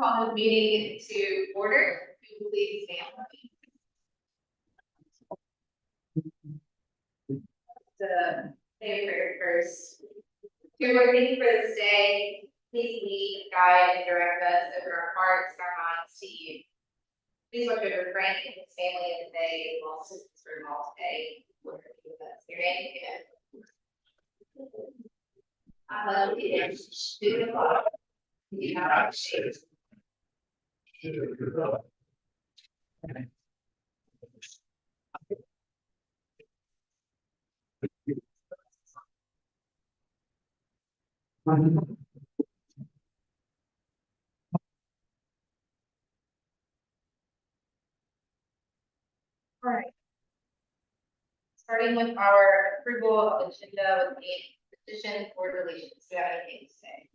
Call the meeting to order. Could you please stand for me? The very first. We were thinking for this day, please lead, guide, and direct us over our hearts, our minds to you. Please watch over Frank and his family in the day, as well as his room all today. Lord, be with us. Your name again. I love allegiance to the flag of the United States All right. Starting with our approval of the agenda with the petition for deletions. Do you have anything to say?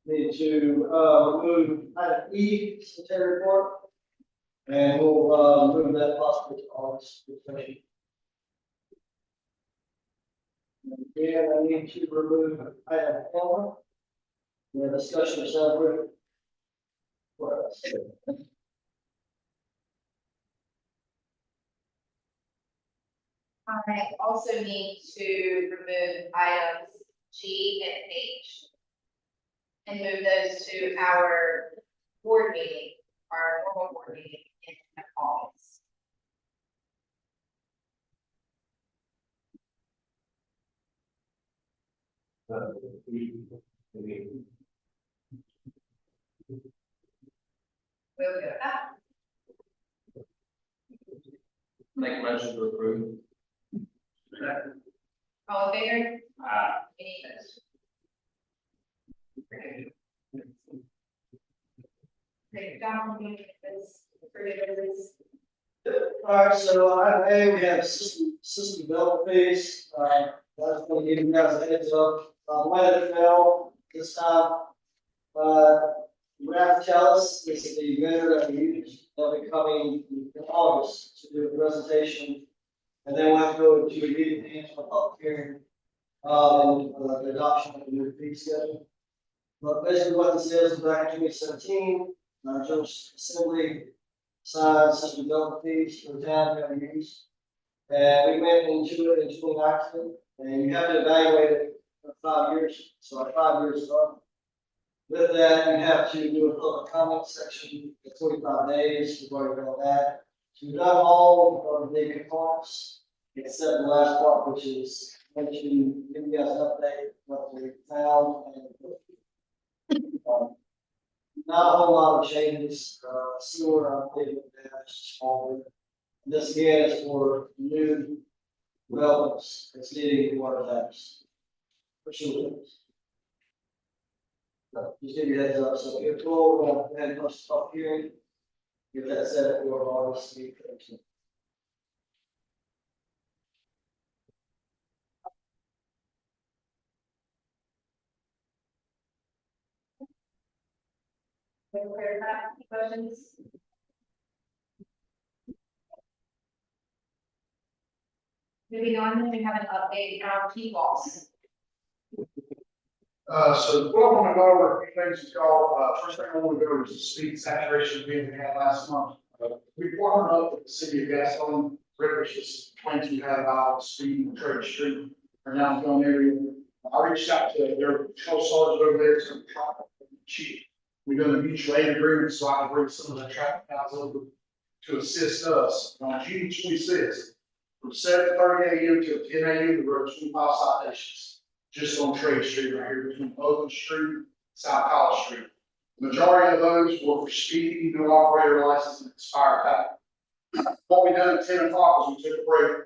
Need to remove item E, sanitary report. And we'll move that possibly to August. And again, I need to remove item L. The discussion of salary. I also need to remove items G and H and move those to our board meeting, our normal board meeting in August. We'll go with that. Make a motion to approve. All in favor? Aye. Any opposed? Great, Don, we need this for this. All right, so item A, we have system development phase. That's going to give you guys a heads up. Let it fail this time. Telus is the vendor that we use. They'll be coming in August to do a presentation. And then we'll have to go to a meeting and for public hearing. The adoption of the new fee schedule. But basically what this is back in 2017, General Assembly signed system development fees for the town to use. And we went into it in 2019, and you have to evaluate it for 5 years. So our 5 years is up. With that, you have to do a public comment section for 45 days. We've already done that. So we've done all of the components, except the last part, which is going to give you guys an update what we found. And not a whole lot of changes. Sewer, I'm thinking that's smaller. This again is for new developments that's needing water taps for sure. Just give you that up. So if we'll go ahead and stop hearing, get that set up for August. Any questions? Moving on, we have an update on key walls. So what I want to go over a few things with y'all. First thing I want to go over is the speed saturation meeting we had last month. We partnered up with the city of Gasoline, Rivers, claims we had about speed on Trade Street or downtown area. I reached out to their patrol sergeant over there to try to cheap. We've done a mutual aid agreement, so I can bring some of that traffic counts over to assist us. On June 26th, from 7:30 a.m. to 10 a.m., we wrote 25 citations just on Trade Street right here between Oakland Street and South College Street. The majority of those were for speeding, no operator license, and expired time. What we done at 10 o'clock was we took a break.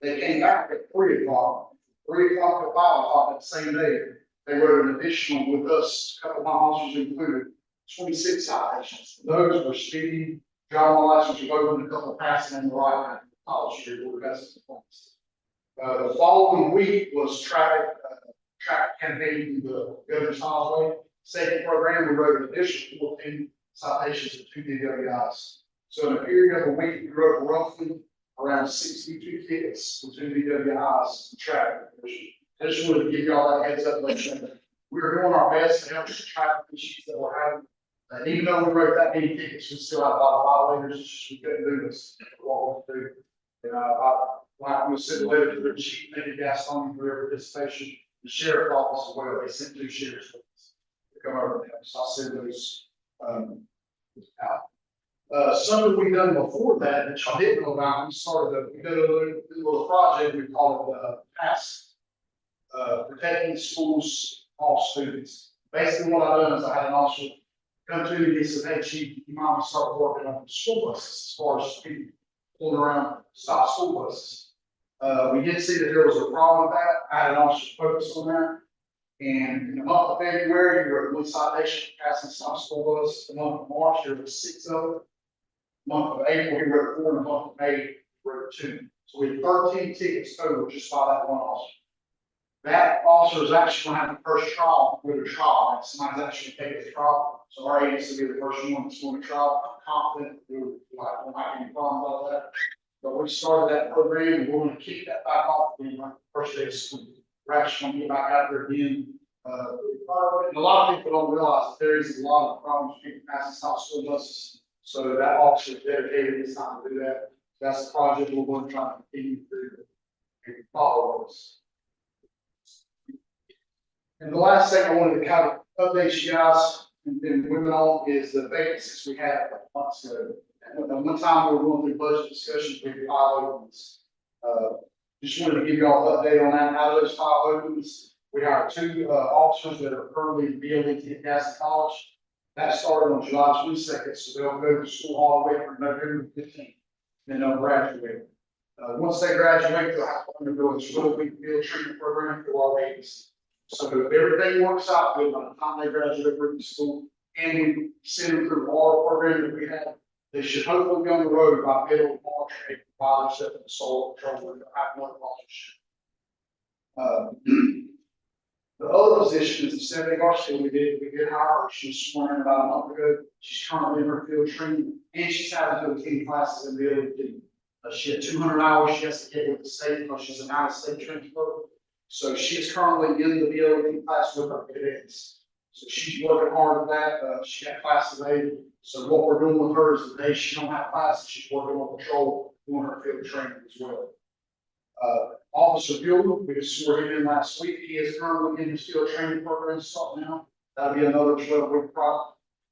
They came back at 3 o'clock. 3 o'clock to 5 o'clock that same day. They wrote an additional with us, a couple of my officers included, 26 citations. Those were speeding, driving license revoked, and a couple of passing in the right hand College Street where that's the points. The following week was traffic campaign through the Governor's Highway Safety Program. We wrote an additional 14 citations to 2 DWIs. So in a period of a week, we wrote roughly around 62 tickets for 2 DWIs in traffic. I just wanted to give y'all that heads up. We were doing our best to help the traffic issues that we're having. And even though we wrote that many tickets, we still have a lot of violators. It's just we couldn't do this. What we do. And I'm going to send a letter to their chief, maybe Gaston, for their participation. The sheriff's office as well. They sent 2 sheriffs to come over there. So I'll send those out. Something we done before that, which I didn't know about, we did a little project we call it PASS, Protecting Schools, All Students. Basically, what I done is I had an officer come to me, he said, hey, chief, you might want to start working on school buses as far as people pulling around, stop school buses. We did see that there was a problem with that. I had an officer focus on that. And in the month of February, we were at one citation for passing stop school bus. The month of March, there were 6 of them. Month of April, we were at 4, and the month of May, we were at 2. So we had 13 tickets total just by that one officer. That officer is actually gonna have the first trial with a trial, and somebody's actually taking the trial. So our agency will be the first one that's going to trial. I'm confident we'll not have any problem with that. But we started that program and we're gonna kick that back off when the first day of school. We're actually gonna get back out there again. And a lot of people don't realize that there is a lot of problems with people passing stop school buses. So that officer is dedicated his time to do that. That's the project we're going to try to continue to do and follow us. And the last thing I wanted to kind of update you guys and moving on is the vacancies we had months ago. And at one time we were going through budget discussions, we had 5 openings. Just wanted to give you all an update on that. Out of those 5 openings, we hired 2 officers that are currently BLET at Gaston College. That started on July 22nd, so they'll go to school all the way from November 15th. Then they'll graduate. Once they graduate, they'll have to undergo a 12-week field treatment program for our ladies. So if everything works out good by the time they graduate from school, and we send them through all the program that we have, they should hopefully be on the road by middle of March, April, while they're setting the soul control and have one officership. The other position is the Stephanie Garcia. We did hire her. She was sworn in about a month ago. She's currently in her field training, and she's having to attend classes in the other team. She had 200 hours she has to get with the state because she's an out-of-state transfer. So she's currently in the BLET class with her cadets. So she's working hard at that. She got class today. So what we're doing with her is the day she don't have classes, she's working on patrol, doing her field training as well. Officer Buell, we just swore him in last week. He is currently in his field training program starting now. That'll be another 12-week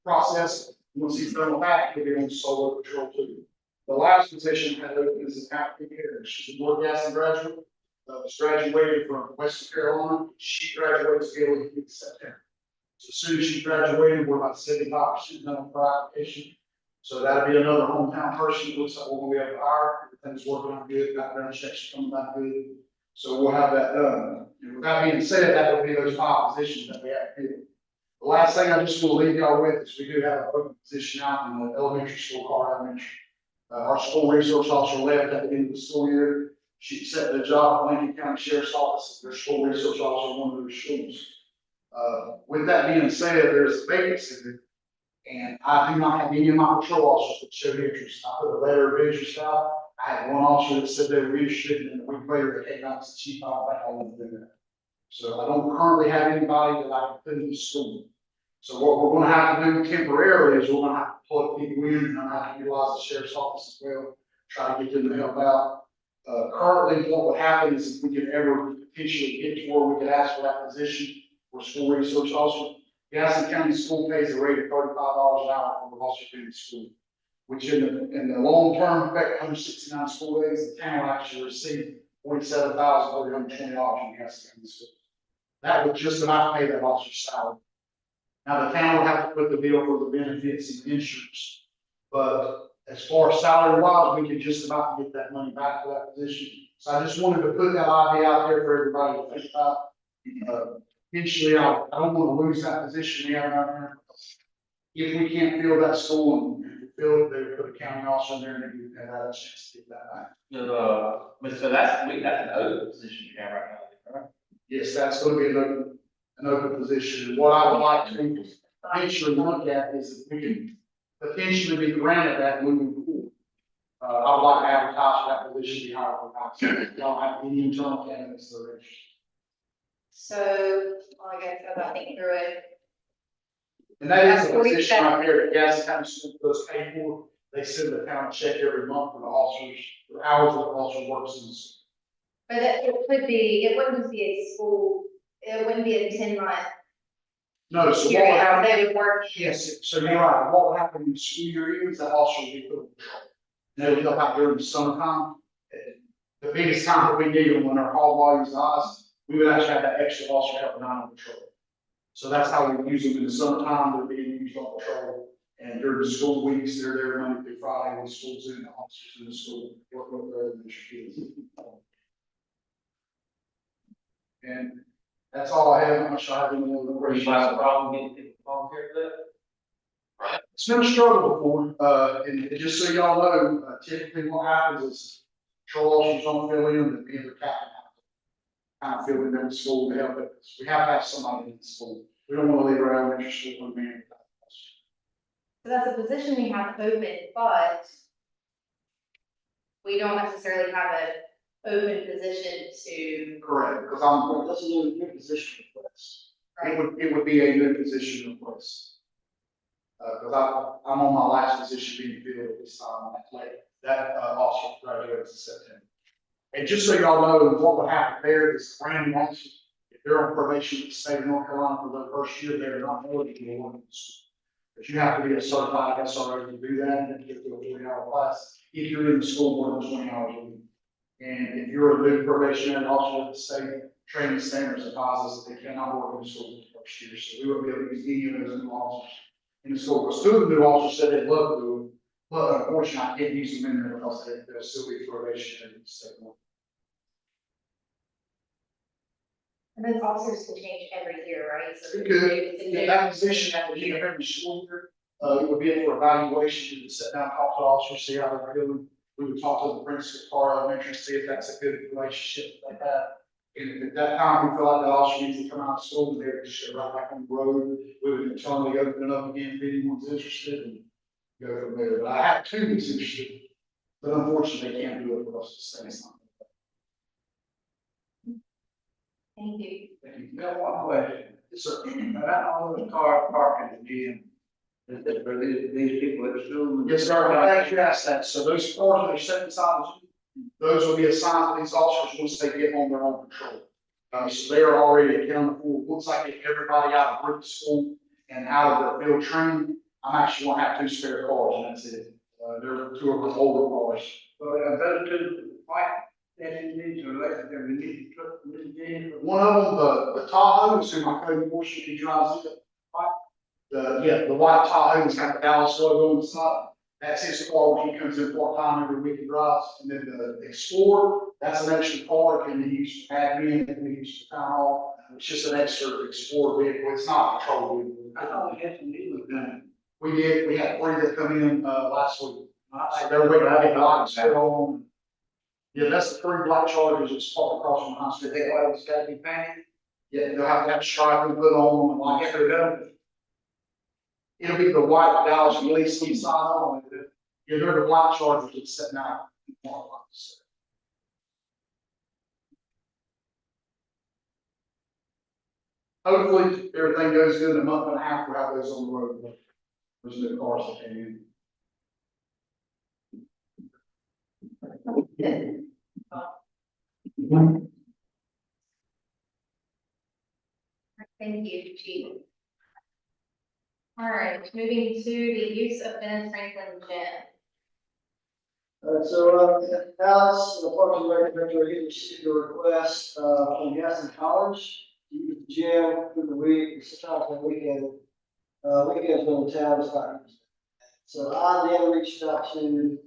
process. Once he's done with that, he'll be on solo patrol too. The last position had open is an applicant here. She's a North Gaston graduate. Graduated from Western Carolina. She graduates in September. So as soon as she graduated, we're about 75% done for our application. So that'll be another hometown person. It looks like we're gonna be able to hire. Everything's working out good. Background checks coming back good. So we'll have that done. And with that being said, that would be those 5 positions that we have here. The last thing I just want to leave y'all with is we do have an open position out in the elementary school, Carr Elementary. Our school resource officer left at the end of the school year. She accepted a job at Lincoln County Sheriff's Office as their school resource officer in one of their schools. With that being said, there's a vacancy there, and I do not have any of my patrol officers that showed interest. I put a letter of interest out. I had one officer that said they were interested, and a week later they came out to the chief, I want to do that. So I don't currently have anybody that I can put in the school. So what we're gonna have to do temporarily is we're gonna have to plug people in, and I have to utilize the sheriff's office as well, try to get them to help out. Currently, what would happen is if we could ever potentially get to where we could ask for that position for school resource officer, Gaston County School pays a rate of $35 an hour for the officer in the school, which in the long term effect, 169 school days, the town will actually receive $47,320 in Gaston County School. That would just about pay that officer's salary. Now, the town would have to put the bill for the benefits and insurance, but as far as salary wise, we could just about get that money back for that position. So I just wanted to put that idea out there for everybody to think about. Eventually, I don't want to lose that position we have out there. If we can't fill that school and fill it, they would put a county officer in there and maybe have a chance to get that back. So that's an open position you have right now, right? Yes, that's going to be an open position. What I would like to eventually look at is if we can potentially be granted that moving forward. I would like to advertise for that position, be hired for that. Don't have any internal candidates that are interested. So, I guess as I think through it, And that is a position right here that Gaston County School does pay for. They send the town a check every month for the officers, for hours that the officer works in the school. but it could be, it wouldn't just be a school, it wouldn't be a 10-month No, so what would period, happen? they would work. Yes, so you're right. What would happen in the school year is that officer would be put on patrol. And they would help out during the summertime. The biggest time that we need them when our call volume is highest, we would actually have that extra officer helping out on patrol. So that's how we use them in the summertime, they're being used on patrol. And during the school weeks, they're there Monday through Friday, when school's in, the officers in the school, working with their kids. And that's all I have, I'm not sure I have any more Were you questions. having a problem getting people volunteer for that? It's been a struggle before, and just so y'all know, typically what happens is patrol officers don't fill in, and the other captain kind of fill in every school to help it. We have to have somebody in the school. We don't want to leave our elementary school unmanned. So that's a position we have open, but we don't necessarily have an open position to, Correct, because Well, that's a new position request. right? it would be a new position in place. Because I'm on my last position being filled at this time, that officer graduates in September. And just so y'all know, what would happen there is brand new officers, if they're on probation in the state of North Carolina for the first year, they're not eligible to go on this. But you have to be a certified SRO to do that, and get to a 40-hour class, if you're in the school more than 20 hours a week. And if you're a new probationary officer with the state training standards, advise us that they cannot work in the school the first year, so we wouldn't be able to use any of those new officers in the school, because two of the new officers said they'd love to do it, but unfortunately, I can't use them in there because they'll still be probationary in the state. And those officers can change every year, right? So It could, it's a new- that position at the beginning of every school year, it would be for evaluation, you would sit down, talk to the officers, see how they're feeling. We would talk to the principal, Carl Elementary, see if that's a good relationship that they have. And if at that time we feel like the officer needs to come out of school, and they're just right back on the road, we would internally open it up again if anyone's interested and go from there. But I have two that's interested, but unfortunately, they can't do it because the state's not. Thank you. Got one question. Yes, sir. Now, that all those cars parking at the gym, is that for these people at school? Yes, sir, I'm glad you asked that. So those cars that are set inside the gym, those will be assigned to these officers once they get on their own patrol. So they are already accounted for. Looks like if everybody out of group school and out of their field training, I'm actually gonna have 2 spare cars, and that's it. There are 2 of the older cars. Well, those two white SUVs are electric, and we need to truck from this gym. One of them, the Tahoe, is who my co-enforcer, he drives it. The white Tahoe has got the Dallas logo on the side. That's his car when he comes in part-time every week and drives. And then the Explorer, that's an extra car, it can be used for admin, it can be used for town hall. It's just an extra Explorer vehicle, it's not a patrol vehicle. I thought we had some dealers done. We had 3 that come in, last week. So they're waiting to get the lights put on. Yeah, that's the 3 black Chargers that's parked across from the Did hospital. they always gotta be painted? Yeah, they'll have to have striping put on and lights put on. It'll be the white Dallas release sign on it. Yeah, they're the white Chargers that's sitting out. Hopefully, everything goes good in a month and a half, we'll have those on the road. Those new cars that came in. Thank you, Chief. All right, moving to the use of Ben Franklin Gym. So, Alex, the Parks and Rec Director, he received a request, from Gaston College to use the gym through the week, sometimes on the weekend. Weekends when the town is not used. So I then reached out to,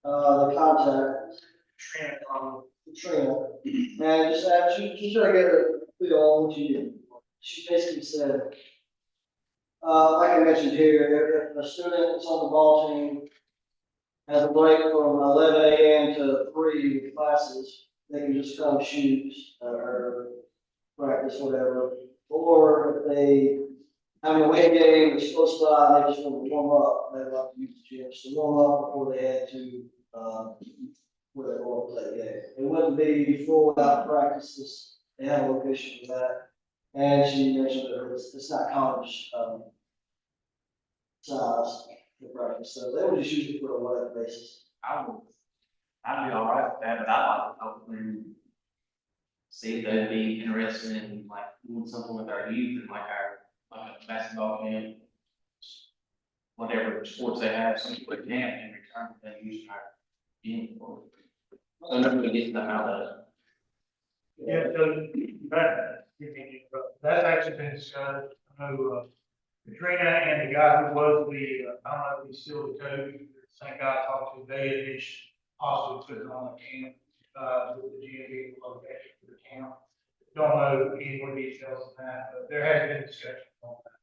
the contact, Katrina, and just asked, just trying to get a feel on what you do. She basically said, like I mentioned here, if a student is on the ball team, has a break from 11 a.m. to 3 with classes, they can just come shoot or practice, whatever. Or if they have a away game, it's close by, and they just want to warm up, they'd like to use the gym to warm up before they head to, where they're going to play the game. It wouldn't be full out practices, they have a location for that. And she mentioned that it's not college, size for practice, so they would just use it for a whatever basis. I'd be all right with that, but I'd like to help them see if they'd be interested in like doing something with our youth and like a basketball game. Whatever sports they have, some people can in return for them using our gym for. So nobody gets them out of it. Yeah, so, that, That's actually been discussed. I know, Katrina and the guy who was I don't know if he's still the coach, the same guy I talked to, they had also put on a camp, with the GMB location for the camp. Don't know any more details than that, but there has been discussion on that.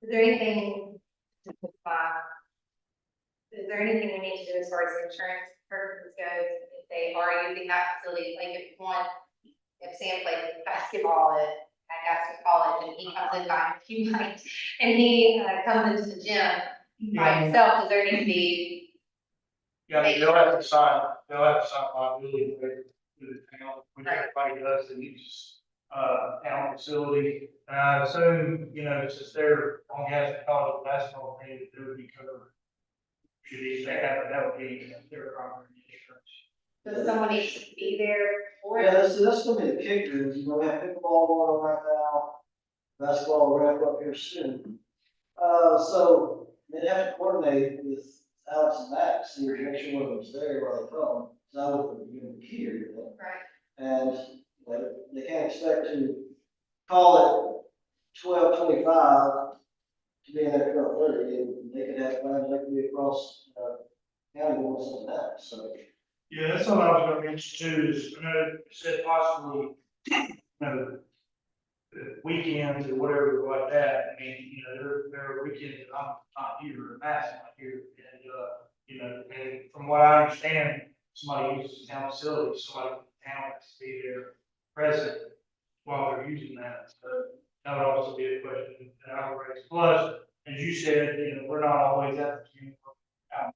Is there anything, is there anything we need to do as far as insurance purposes goes, if they are using that facility, like if Sam plays basketball at Gaston College and he comes in by a few nights, and he comes into the gym by himself, does there need to be? Yeah, they'll have to sign liability with the town, which everybody does, that uses, town facility. And I assume, since they're on Gaston College basketball team, that they would be covered. Should they have, that would be their primary insurance. Does someone need to be there for Yeah, it? that's gonna be the kicker, is, we have pickleball going on right now, basketball will wrap up here soon. So they'd have to coordinate with Alex and Max, to make sure one of them's there while they come, so I wouldn't give them the key or anything. Right. And, they can't expect to call it 12:25 to be in there 12:30, and they could have plans, they could be across, county doing something else, so. Yeah, that's what I was gonna mention too, is, I know you said possibly, weekends or whatever like that. I mean, there are weekends that I'm not here, or Matt's not here, and, and from what I understand, somebody uses the town facility, somebody from the town has to be there present while they're using that, so that would also be a question that I would raise. Plus, as you said, we're not always at the gym, out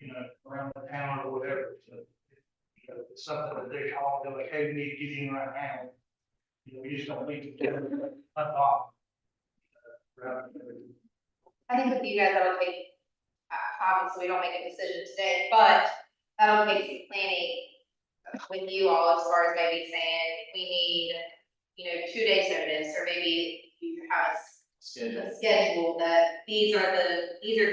and about, around the town or whatever, so, it's something that they call, they're like, hey, we need to get in right now. We just don't leave it unlocked. I think with you guys, that'll take, obviously, we don't make a decision today, but that'll take some planning with you all as far as maybe saying, we need, 2 days notice, or maybe you have a schedule that these are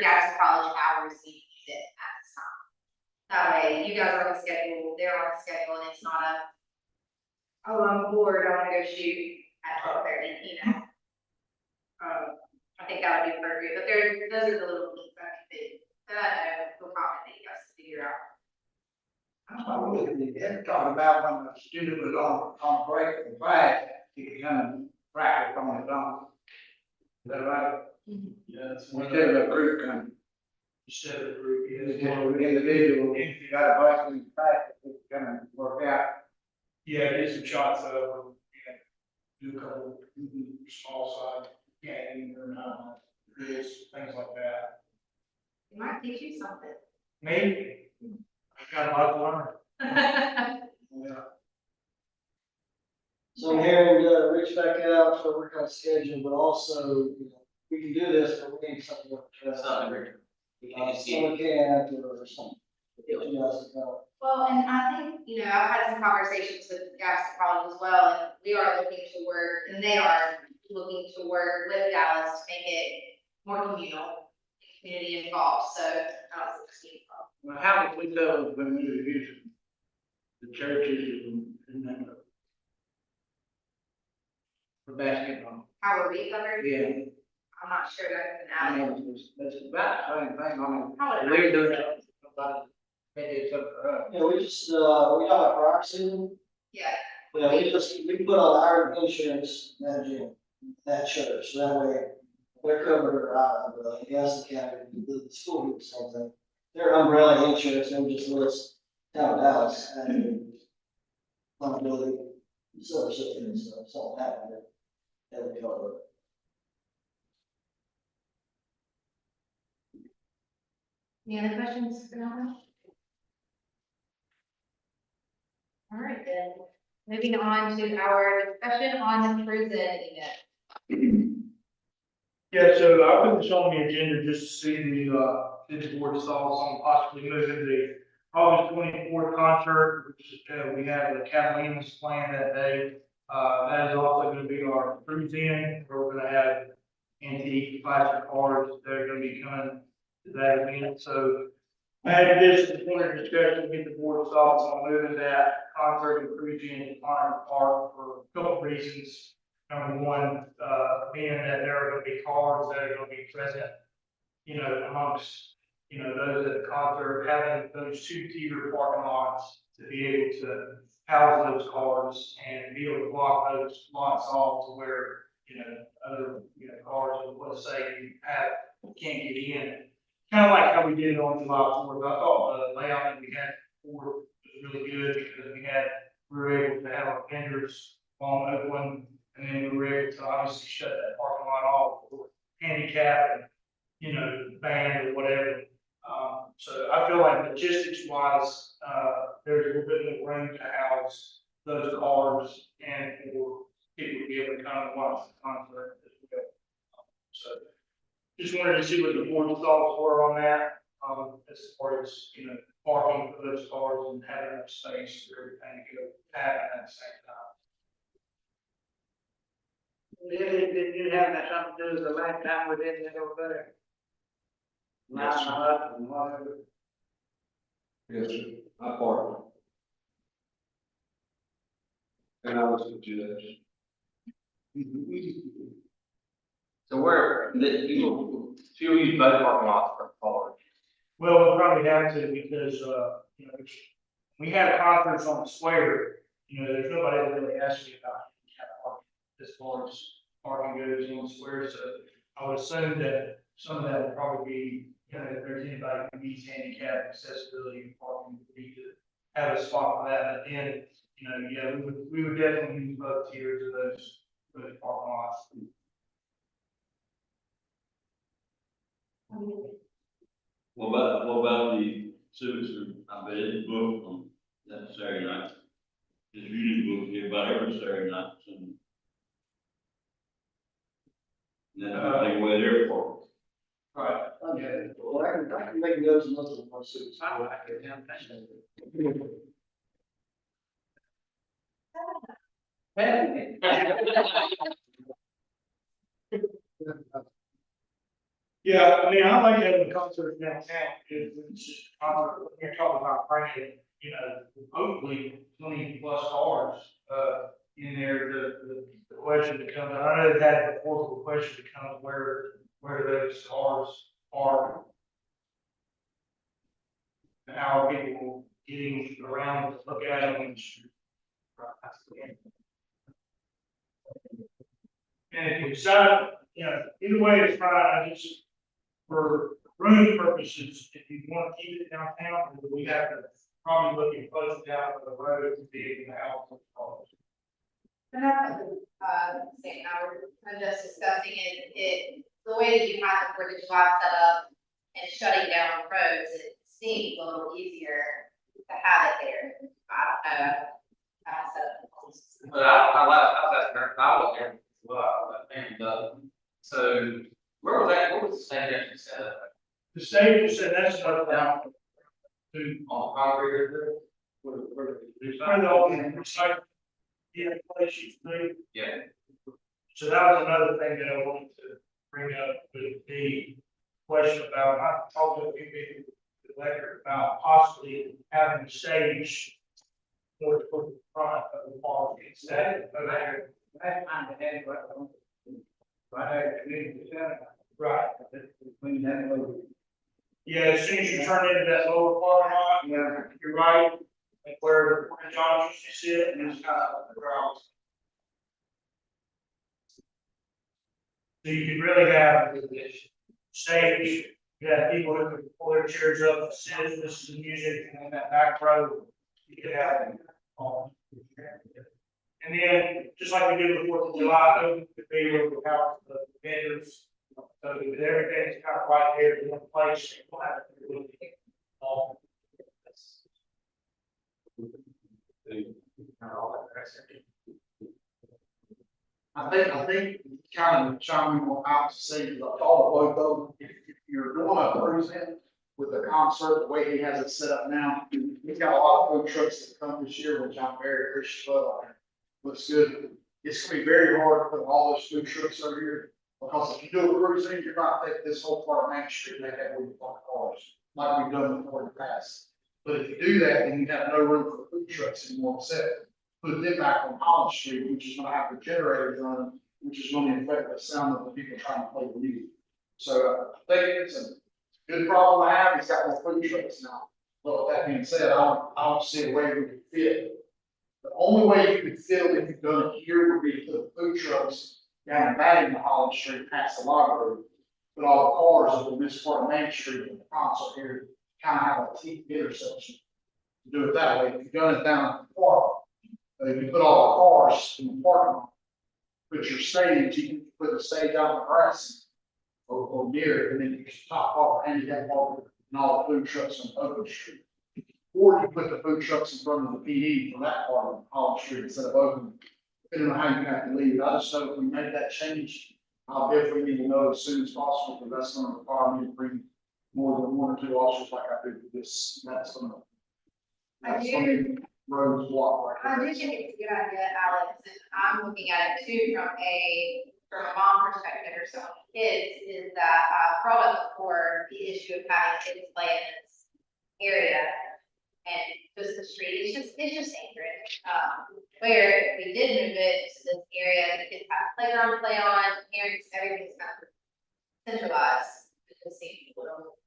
Gaston College hours, you use it at this time. That way, you guys are on the schedule, they're on the schedule, and it's not oh, I'm bored, I wanna go shoot at 12:30, I think that would be appropriate, but those are the little things that I know, feel confident you guys can figure out. I really did talk about when the student was on break from class, he could come and practice on his own. Is that right? Yeah, that's Instead of a group coming. Instead of a group, yeah. Instead of an individual, if you got a bus in practice, it's gonna work out. Yeah, get some shots of, do a couple small side games or drills, things like that. It might teach you something. Maybe. I've got a lot to learn. Yeah. So I'm hearing, reach back out, so we're kind of scheduled, but also, we can do this, but we need something to address. Summer camp or something. Get you guys to go. Well, and I think, I've had some conversations with Gaston College as well, and we are looking to work, and they are looking to work with Dallas to make it more communal, community involved, so, Well, how did we go when we were using the churches and for basketball? how are we covered? Yeah. I'm not sure that's an I added. mean, it's about the same thing, How would we're it doing it, somebody, maybe it's up for us. Yeah, we just, we talk about prior season, Yeah, we put on our insurance, that gym, that church, so that way they're covered, yes, the county, the school, do the same thing. Their umbrella insurance, and we just list town of Dallas and liability, so, something happened, that would cover it. any other questions for now? All right, then, moving on to our discussion on the prison event. Yeah, so I put this on the agenda just to see the board's thoughts on possibly moving the August 24th concert, which, we have the Catalina's planned that day. That is also gonna be our cruise in, where we're gonna have antique classic cars that are gonna be coming to that event, so I had this point of discussion to get the board's thoughts on moving that concert and cruising in Climate Park for a couple of reasons. Number one, being that there are gonna be cars that are gonna be present, amongst, those at the concert, having those two theater parking lots to be able to house those cars and be able to block those lots off to where, other, cars, let's say you can't get in. Kind of like how we did it on July 4th. I thought the layout that we had before was really good because we were able to have our vendors on Oakland, and then we were able to obviously shut that parking lot off for handicap and, band or whatever. So I feel like logistics wise, there's a little bit more room to house those cars and for people to be able to come and watch the concert as well. So just wanted to see what the board's thoughts were on that, as far as, parking for those cars and having enough space for everything to go happen at the same time. Did have that something to do with the last time we did that over there? Yes, sir. Up and whatever. Yes, sir. I parked. And I was the judge. So where, you'll use both parking lots for cars. Well, we'll probably have to because, we had conference on the square, there's nobody that really asked me about parking as far as parking goes on the square, so I would assume that some of that would probably be, if there's anybody who needs handicap accessibility and parking, we need to have a spot for that, but then, we would definitely use both tiers of those parking lots. What about the civics, I bet it's booked on that Saturday night? It's usually booked about every Saturday night, so. And then I take away their part. Right. Okay, well, I can make notes and look at my suits. Yeah, I mean, I like having the concert downtown, it's just, you're talking about bringing, hopefully 20+ cars, in there, the question becomes, I know that before, the question becomes where those cars are. And how are people getting around to look at them and. And if you decide, either way it's fine, I just, for room purposes, if you want to keep it downtown, we have to probably look at close down the road to be able to house those cars. And that's, saying, now we're kind of just discussing the way that you have the Fourth of July set up and shutting down roads, it seems a little easier to have it there. I don't know. How to set up. But I was asking her, I was there, so where was that, what was the same direction set up? The state said that's what down to, On concrete or? kind of all in recycle. Yeah, place you do. Yeah. So that was another thing that I wanted to bring up with the question about, I talked to a few people with the electric about possibly having a stage more toward the front of the park instead of there. Right. Yeah, as soon as you turn into that lower parking lot, you're right, like where John used to sit and it's kind of the grounds. So you could really have a stage, you have people who could pull their chairs up, sit, listen to music, and then that back row, you could have. And then, just like we did before the July, the people who have the vendors, so everything's kind of right there in one place. We'll have it really, I think kind of chiming on out to say, because I thought of both of them, if you're doing a cruise in with the concert, the way he has it set up now, he's got a lot of food trucks that come this year, which I'm very appreciative of. Looks good. It's gonna be very hard to put all those food trucks over here, because if you do a cruise in, you're not taking this whole part of Main Street, and they have where you park cars. like we've done before in the past. But if you do that, then you have no room for food trucks anymore, except put them back on Holland Street, which is gonna have the generators running, which is gonna affect the sound of the people trying to play the music. So I think it's a good problem to have, it's got more food trucks now. But with that being said, I don't see a way we could fit. The only way you could fit it if you've done it here would be to put food trucks down and back into Holland Street past the library. But all the cars on this part of Main Street and the concert here kind of have a T intersection. Do it that way, if you've done it down at the park, you put all the cars in the parking lot. Put your stage, you can put the stage out in the grass or near it, and then you just top off handicap parking and all the food trucks on Oakland Street. Or you put the food trucks in front of the PD for that part of Holland Street instead of Oakland. Depending on how you have to leave, I just know if we make that change, I'll definitely need to know as soon as possible, because that's gonna require me to bring more than one or two officers like I do for this, that's gonna. That's gonna be roads blocked I right do there. think it's a good idea, Alex, and I'm looking at it too from a mom perspective or someone with kids, is that I brought up before the issue of having kids play in this area. And just the street, it's just dangerous, where if we did move it to this area, the kids have a playground to play on, parents, everything's kind of centralized. It just seems a little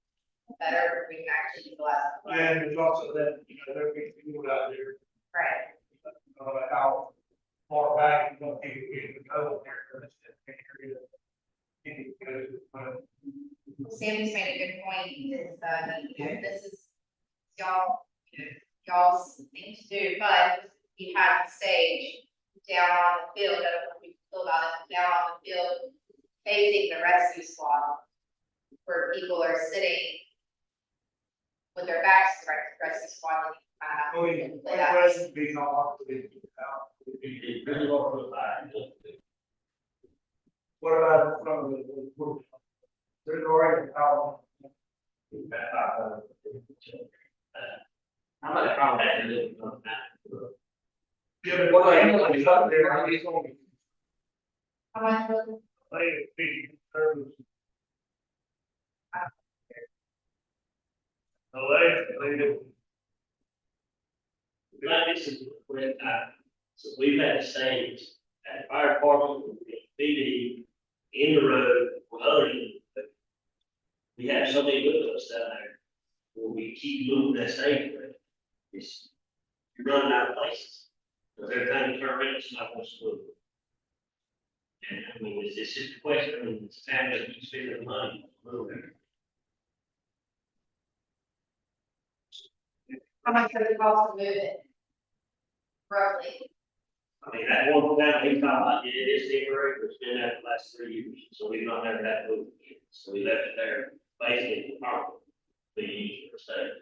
better if we can actually utilize it. And there's also that, there be people out there, Right. how far back, people can go there, for this area. Sam just made a good point, is that, this is y'all's thing to do, but you had the stage down on the field, I don't know if you feel about it, down on the field, facing the rescue squad, where people are sitting with their backs to the rescue squad, and Oh, you yeah, kind of play my that. question would be how often they do out. It really all goes back. What about from the, there's already out. I'm not a problem. Yeah, but what I know is out there, it's only, How much was it? like, big curves. The leg. Like this is when so we've had stains at fire department, BD, in the road, or other end. But we have so many windows down there, where we keep moving that stage, but it's, you're running out of places. Because every time you turn around, it's not going to move. And I mean, it's just a question, I mean, it's time that you spend the money, a little bit. How much does it cost to move it? Roughly. I mean, that one down, he talking about, it is temporary, but it's been there for the last 3 years, so we've not never had to move it. So we left it there, basically, for park, we use for state.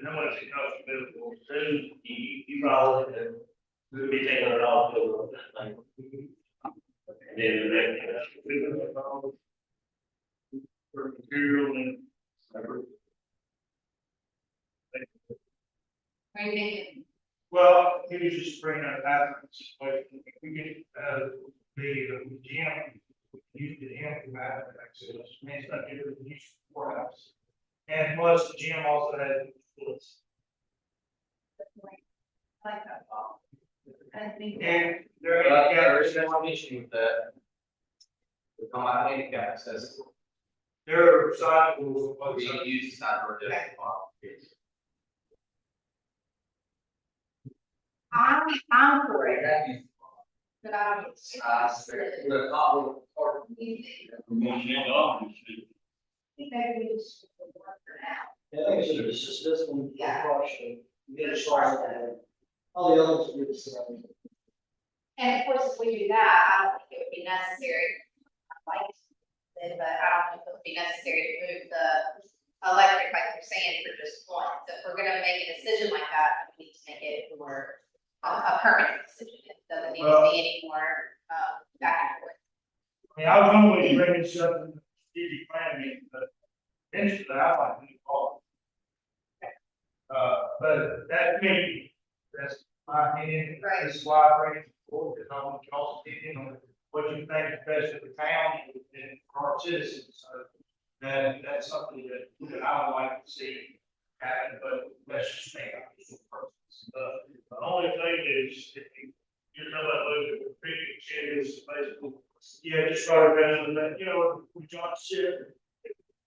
How much it costs to move it? Soon, you probably, we'll be taking it off over that thing. And then the next, For material and. What do you think? Well, he was just bringing up that situation, if we get, the gym, use the gym for that, access, I mean, it's not good to use for courthouse. And plus, the gym also has splits. I like that thought. I think. And there But ain't, there is one issue with that. We come out handicap accessible, there are sidewalks, but we use the side door just I'm for it, but I don't. the top part. You We can't go, think maybe we just work for now. Yeah, I think it should, it's just this one, Yeah. question, get it started, all the others will be the same. And of course, if we do that, I don't think it would be necessary, I'd like it, but I don't think it would be necessary to move the electric, like you're saying, for just one. So if we're gonna make a decision like that, we need to make it more a permanent decision. It doesn't need to be any more, back and forth. I mean, I was only bringing this up in the strategic plan meeting, but eventually I like to call. But that me, that's my opinion, Right. this is why I bring it forward, because I want y'all's opinion on what you think is best for the town and for our citizens, so. That's something that I would like to see happen, but that's just me. I'm just a person. The only thing is, if you know that look at the previous changes, basically, yeah, just right around that, we jump ship.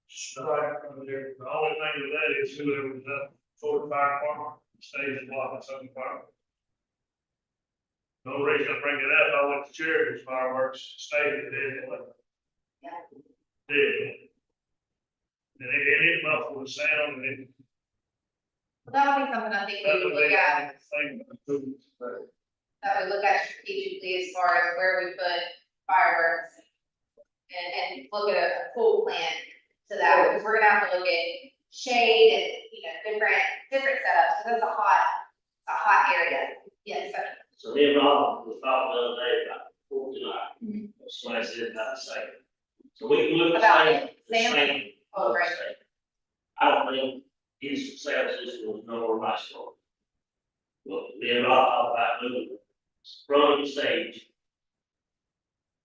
Just right over there. The only thing with that is whoever was up for the fire department stays in blocking some fire. No reason to bring it up, I went to Cherokee fireworks, stayed at it. Yeah. Did. And it muffled the sound and it. That would be something I think we would look at, But that we look at strategically as far as where we put fireworks. And look at a full plan to that, because we're gonna have to look at shade and, different setups, because that's a hot area. Yes, sir. So me and Rob was talking the other day about the 4th of July. Somebody said about the same. So we can look About at the Sam? same. Oh, right. I don't think his sales system was nowhere my store. Well, me and Rob talked about moving from the stage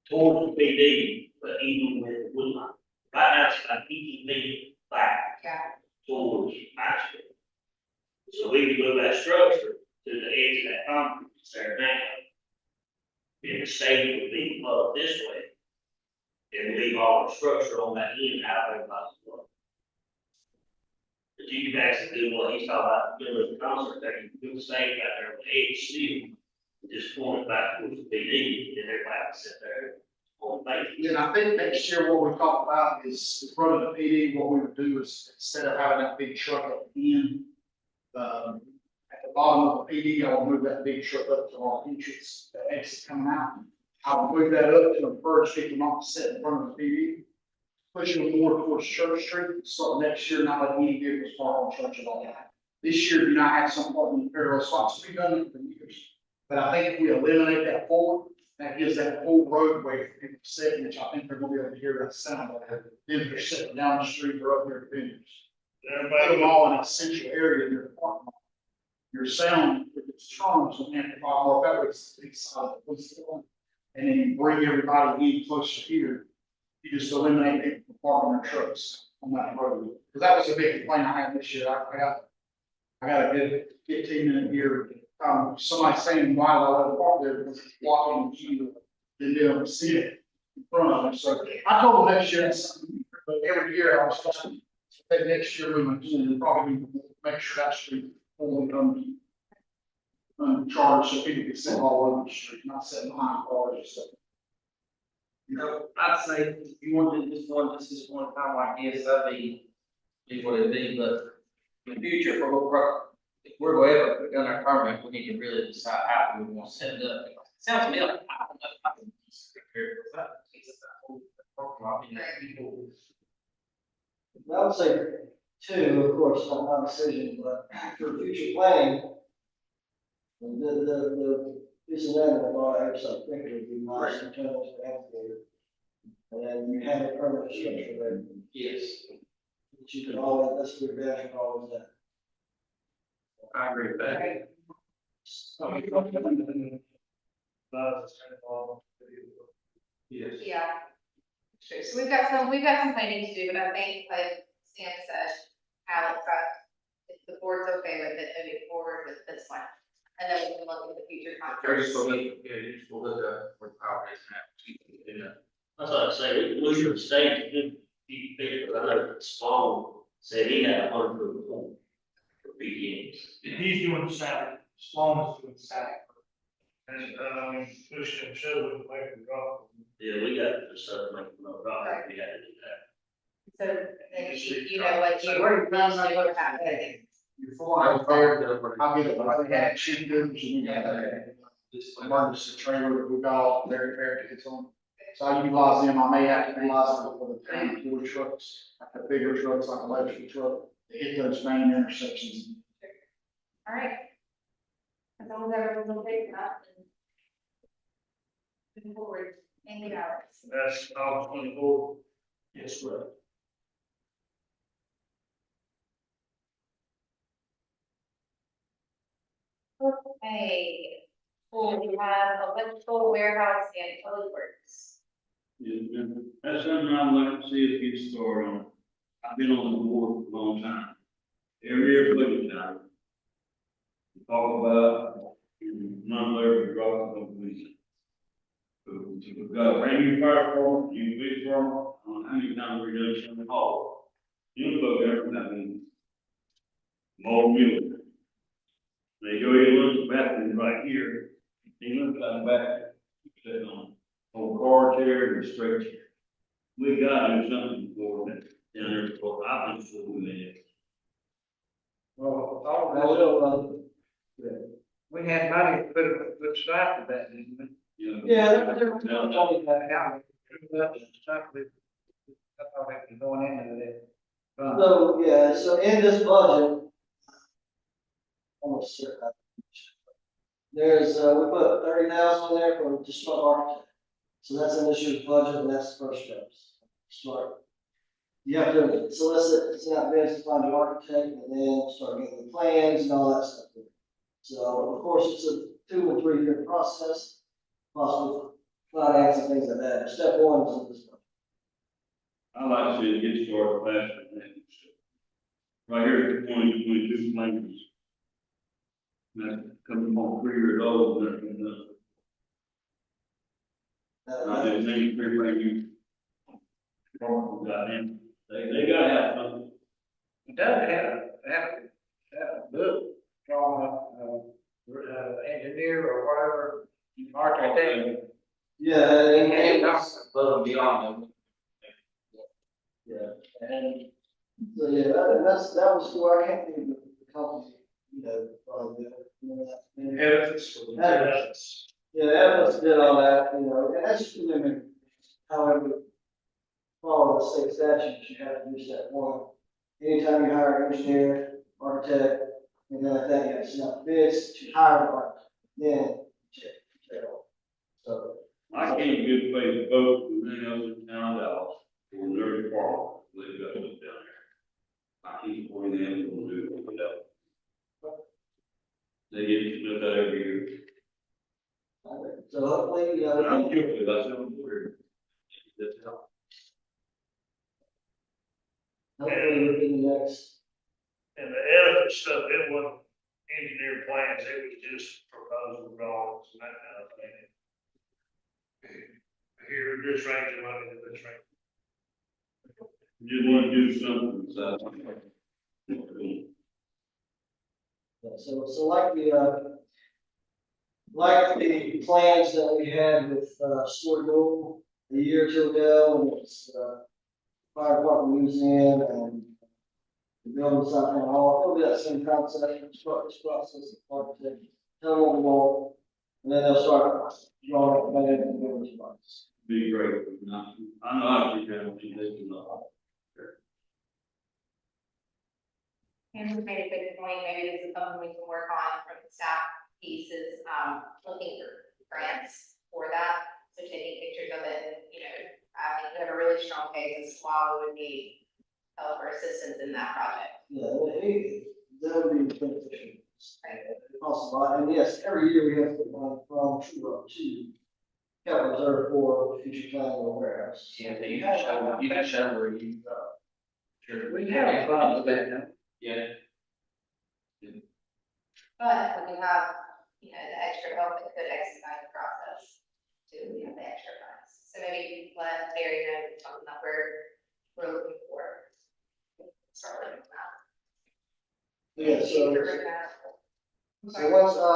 towards the PD, but even with the wood line. Right now, it's about 50 feet back Yeah. towards my street. So we can move that structure to the edge of that concrete that's there now. And the stage would be up this way. And leave all the structure on that end out of everybody's way. But you can actually do what he's talking about, doing the concert there, you can do the same out there with the edge steel. Just point it back towards the PD, and everybody can sit there. On the And I think next year, what we talked about is running the PD, what we would do is instead of having that big truck at the end, at the bottom of the PD, I will move that big truck up to our entrance, the exit coming out. I will move that up to encourage people not to sit in front of the PD, pushing them more towards Church Street, so next year, not let any vehicles park on Church at all. This year, do not have some parking in parallel spots, we've done it for years. But I think if we eliminate that forward, that gives that full roadway for people to sit, which I think they're gonna be able to hear that sound of it. Then if they're sitting down the street or up there, vendors. Put everybody, them all in a central area in your parking lot. Your sound, if it's terms, will amplify more, that way it's and then you bring everybody in closer here. You just eliminate people from parking their trucks on that road. Because that was a big complaint I had this year. I got a good 15-minute here. Somebody saying, why did I let them park there? Because it's blocking the view. Didn't be able to see it in front of them. So I told them next year, that's something, but every year I was talking, that next year we would probably make sure that street fully charged so people could sit all over the street, not sitting behind cars or stuff. I'd say if you want to do this is one time like this, that'd be what it'd be, but in the future, if we're going to ever put down our permit, we need to really decide how we want to set it up. It sounds to me like, I don't know if I can just prepare for that. It's that whole parking lot, you know, people. I would say two, of course, not my decision, but for future planning, the piece of land that I have something would be nice in terms of amphitheater. And then you have a permanent structure there. Yes, That you can always, that's a good dash for all of that. I agree with that. Right. Yes. Yeah. Sure, so we've got some planning to do, but I think, like Sam said, Alex, if the board's okay with it, moving forward with this one. And then we can look at the future Or just contracts. for me, yeah, you just look at where the power is now. You know. That's what I say, we should stay to be bigger, but I know Sloan said he had 100 for BDs. he's doing the salary, Sloan is doing the salary. And, push and shove it, like the rock. Yeah, we got to start making no problem, we had to do that. So, then you know, like you, usually what happens. Before I was there, I'll get it, but I had shooters and we got this emergency trailer that we got all very, very kids on. So I utilize them, I may have to utilize them for the transport trucks, the bigger trucks like a electric truck, to hit those main intersections. All right. As long as everyone's okay with that, then. Moving forward, thank you, Alex. That's all 24. Yes, correct. Okay, well, we have electrical warehouse and public works. That's something I'd like to see if you store on. I've been on the board for a long time. Every year, budget time. We talk about, non-labor drop of police. We've got a brand new fire department, new police department, how many times we're doing something hall. You look there, I mean, more mules. They go in, look, the bathroom right here, you look out the back, sitting on car chair and straight chair. We gotta do something for that, down there, before I think so we may. Well, I will, we had money to put aside for that, didn't we? yeah, they're probably that. Yeah. That stuff that, I thought it was going into that. So, yeah, so in this budget, almost certain. There's, we put 30,000 in there for just start architect. So that's an issue budget, and that's the first steps. Start. You have to solicit, send out bids to find an architect, and then start getting the plans and all that stuff. So, of course, it's a 2 or 3 year process, possibly finance and things like that. But step one is in this budget. I like to see it get started faster than that. Right here, 2022 plans. That's coming on 3 years old, and that's been done. I just think everybody you. Got them, they gotta have something. It does have a book from, engineer or whatever, architect. Yeah, and that's Above and beyond them. yeah, and so yeah, that was who I can't think of the company, probably, that. Edits. Yeah, Evans did all that, and that's just, however, follow the state statutes, you have to do step one. Anytime you hire an engineer, architect, and then like that, you have to send out bids to hire an architect, then check it out. So. I can't get faith vote with any other town Dallas for their department, they've got to look down there. I keep pointing them to do it without. They get to look at every year. So hopefully, And I'm curious, that's what I'm weird. That's how. hopefully within the next. And the edit stuff, it wasn't engineered plans, it was just proposal drawings and that kind of thing. Here, this range of money to this range. Just want to do something, so. So like the plans that we had with, Stuart Gould a year or two ago, and it's, fire department museum and the building something hall, it'll be that same concept, start this process, architect, tell them what we want, and then they'll start drawing up plans and building spots. Be great, I know I keep having to this and that. And we made a good point, maybe this is something we can work on from the staff pieces, looking for grants for that. So taking pictures of it, we have a really strong case as to why we would need help or assistance in that project. Yeah, that would be beneficial. It costs a lot, and yes, every year we have to money from true up to capital reserve for future planning or warehouse. Yeah, so you can show where you, sure. We have fun with that, no? Yeah. But when you have, the extra help, it could expedite the process to, the extra funds. So maybe let Terry know something that we're looking for. Start looking at that. Yeah, so Okay. once I,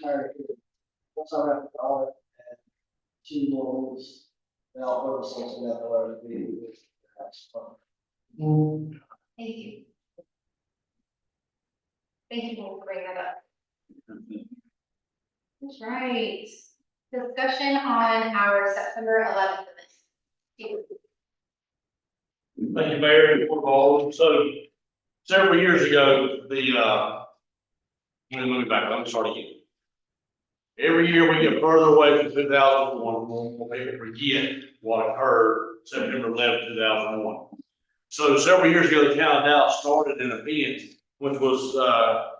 retire, once I have the audit and 2 more weeks, then I'll focus on some of that other that's fun. Thank you. Thank you for bringing that up. That's right. Discussion on our September 11th event. Thank you, Mayor, and Board of Aldermen. So several years ago, let me back, let me start again. Every year we get further away from 2001, we'll maybe forget what occurred September 11th, 2001. So several years ago, the town of Dallas started an event which was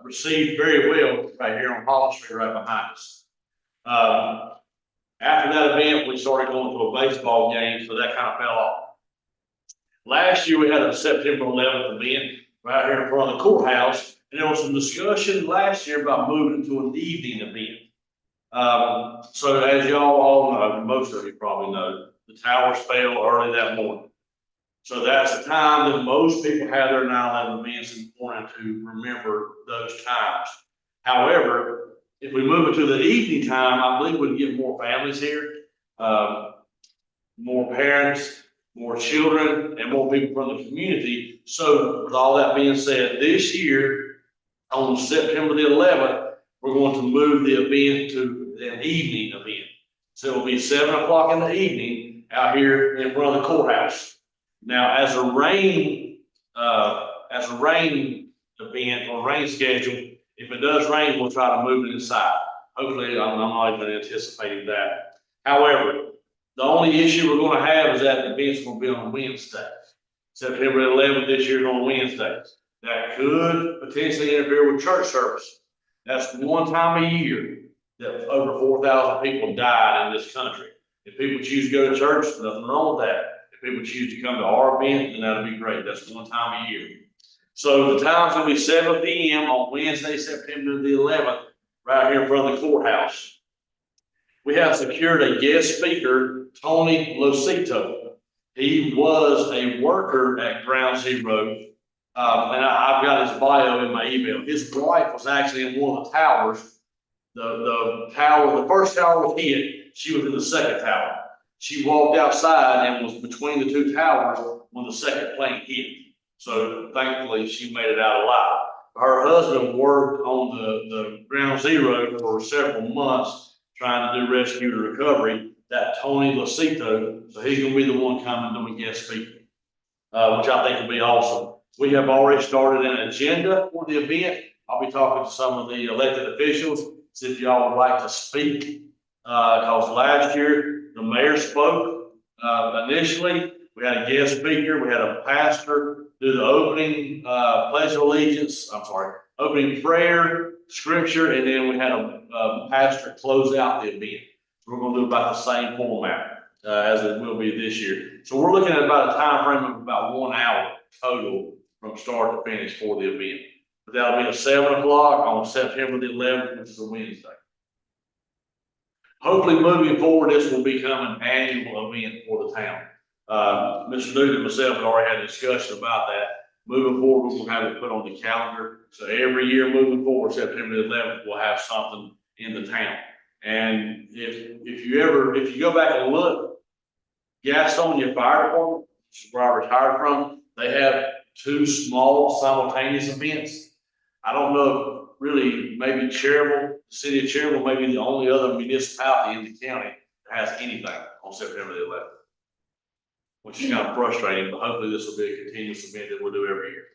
received very well right here on Holland Street, right behind us. After that event, we started going to a baseball game, so that kind of fell off. Last year, we had a September 11th event right here in front of the courthouse, and there was some discussion last year about moving it to an evening event. So as y'all all know, most of you probably know, the towers fell early that morning. So that's the time that most people have their 9/11 events in the morning to remember those times. However, if we move it to the evening time, I believe we'd get more families here, more parents, more children, and more people from the community. So with all that being said, this year, on September the 11th, we're going to move the event to an evening event. So it'll be 7 o'clock in the evening out here in front of the courthouse. Now, as a rain event or rain schedule, if it does rain, we'll try to move it inside. Hopefully, I'm not even anticipating that. However, the only issue we're gonna have is that the event's gonna be on Wednesday. September 11th this year is on Wednesday. That could potentially interfere with church service. That's one time a year that over 4,000 people died in this country. If people choose to go to church, nothing wrong with that. If people choose to come to our event, then that'll be great. That's one time a year. So the time's gonna be 7 p.m. on Wednesday, September the 11th, right here in front of the courthouse. We have secured a guest speaker, Tony Losito. He was a worker at Ground Zero, and I've got his bio in my email. His wife was actually in one of the towers. The first tower was hit. She was in the second tower. She walked outside and was between the two towers when the second plane hit. So thankfully, she made it out alive. Her husband worked on the Ground Zero for several months trying to do rescue and recovery. That Tony Losito, so he's gonna be the one coming doing guest speaking, which I think will be awesome. We have already started an agenda for the event. I'll be talking to some of the elected officials, see if y'all would like to speak. Cause last year, the mayor spoke, initially. We had a guest speaker, we had a pastor do the opening, pledge of allegiance, opening prayer, scripture, and then we had a pastor close out the event. So we're gonna do about the same format, as it will be this year. So we're looking at about a time frame of about 1 hour total from start to finish for the event. But that'll be at 7 o'clock on September the 11th, which is a Wednesday. Hopefully, moving forward, this will become an annual event for the town. Mr. Newton and myself have already had a discussion about that. Moving forward, we'll have it put on the calendar. So every year moving forward, September the 11th, we'll have something in the town. And if you go back and look, Gastonia Fire Department, which is where I retired from, they have two small simultaneous events. I don't know, really, maybe Cherville, the city of Cherville may be the only other municipality in the county that has anything on September the 11th. Which is kind of frustrating, but hopefully this will be a continuous event that we'll do every year.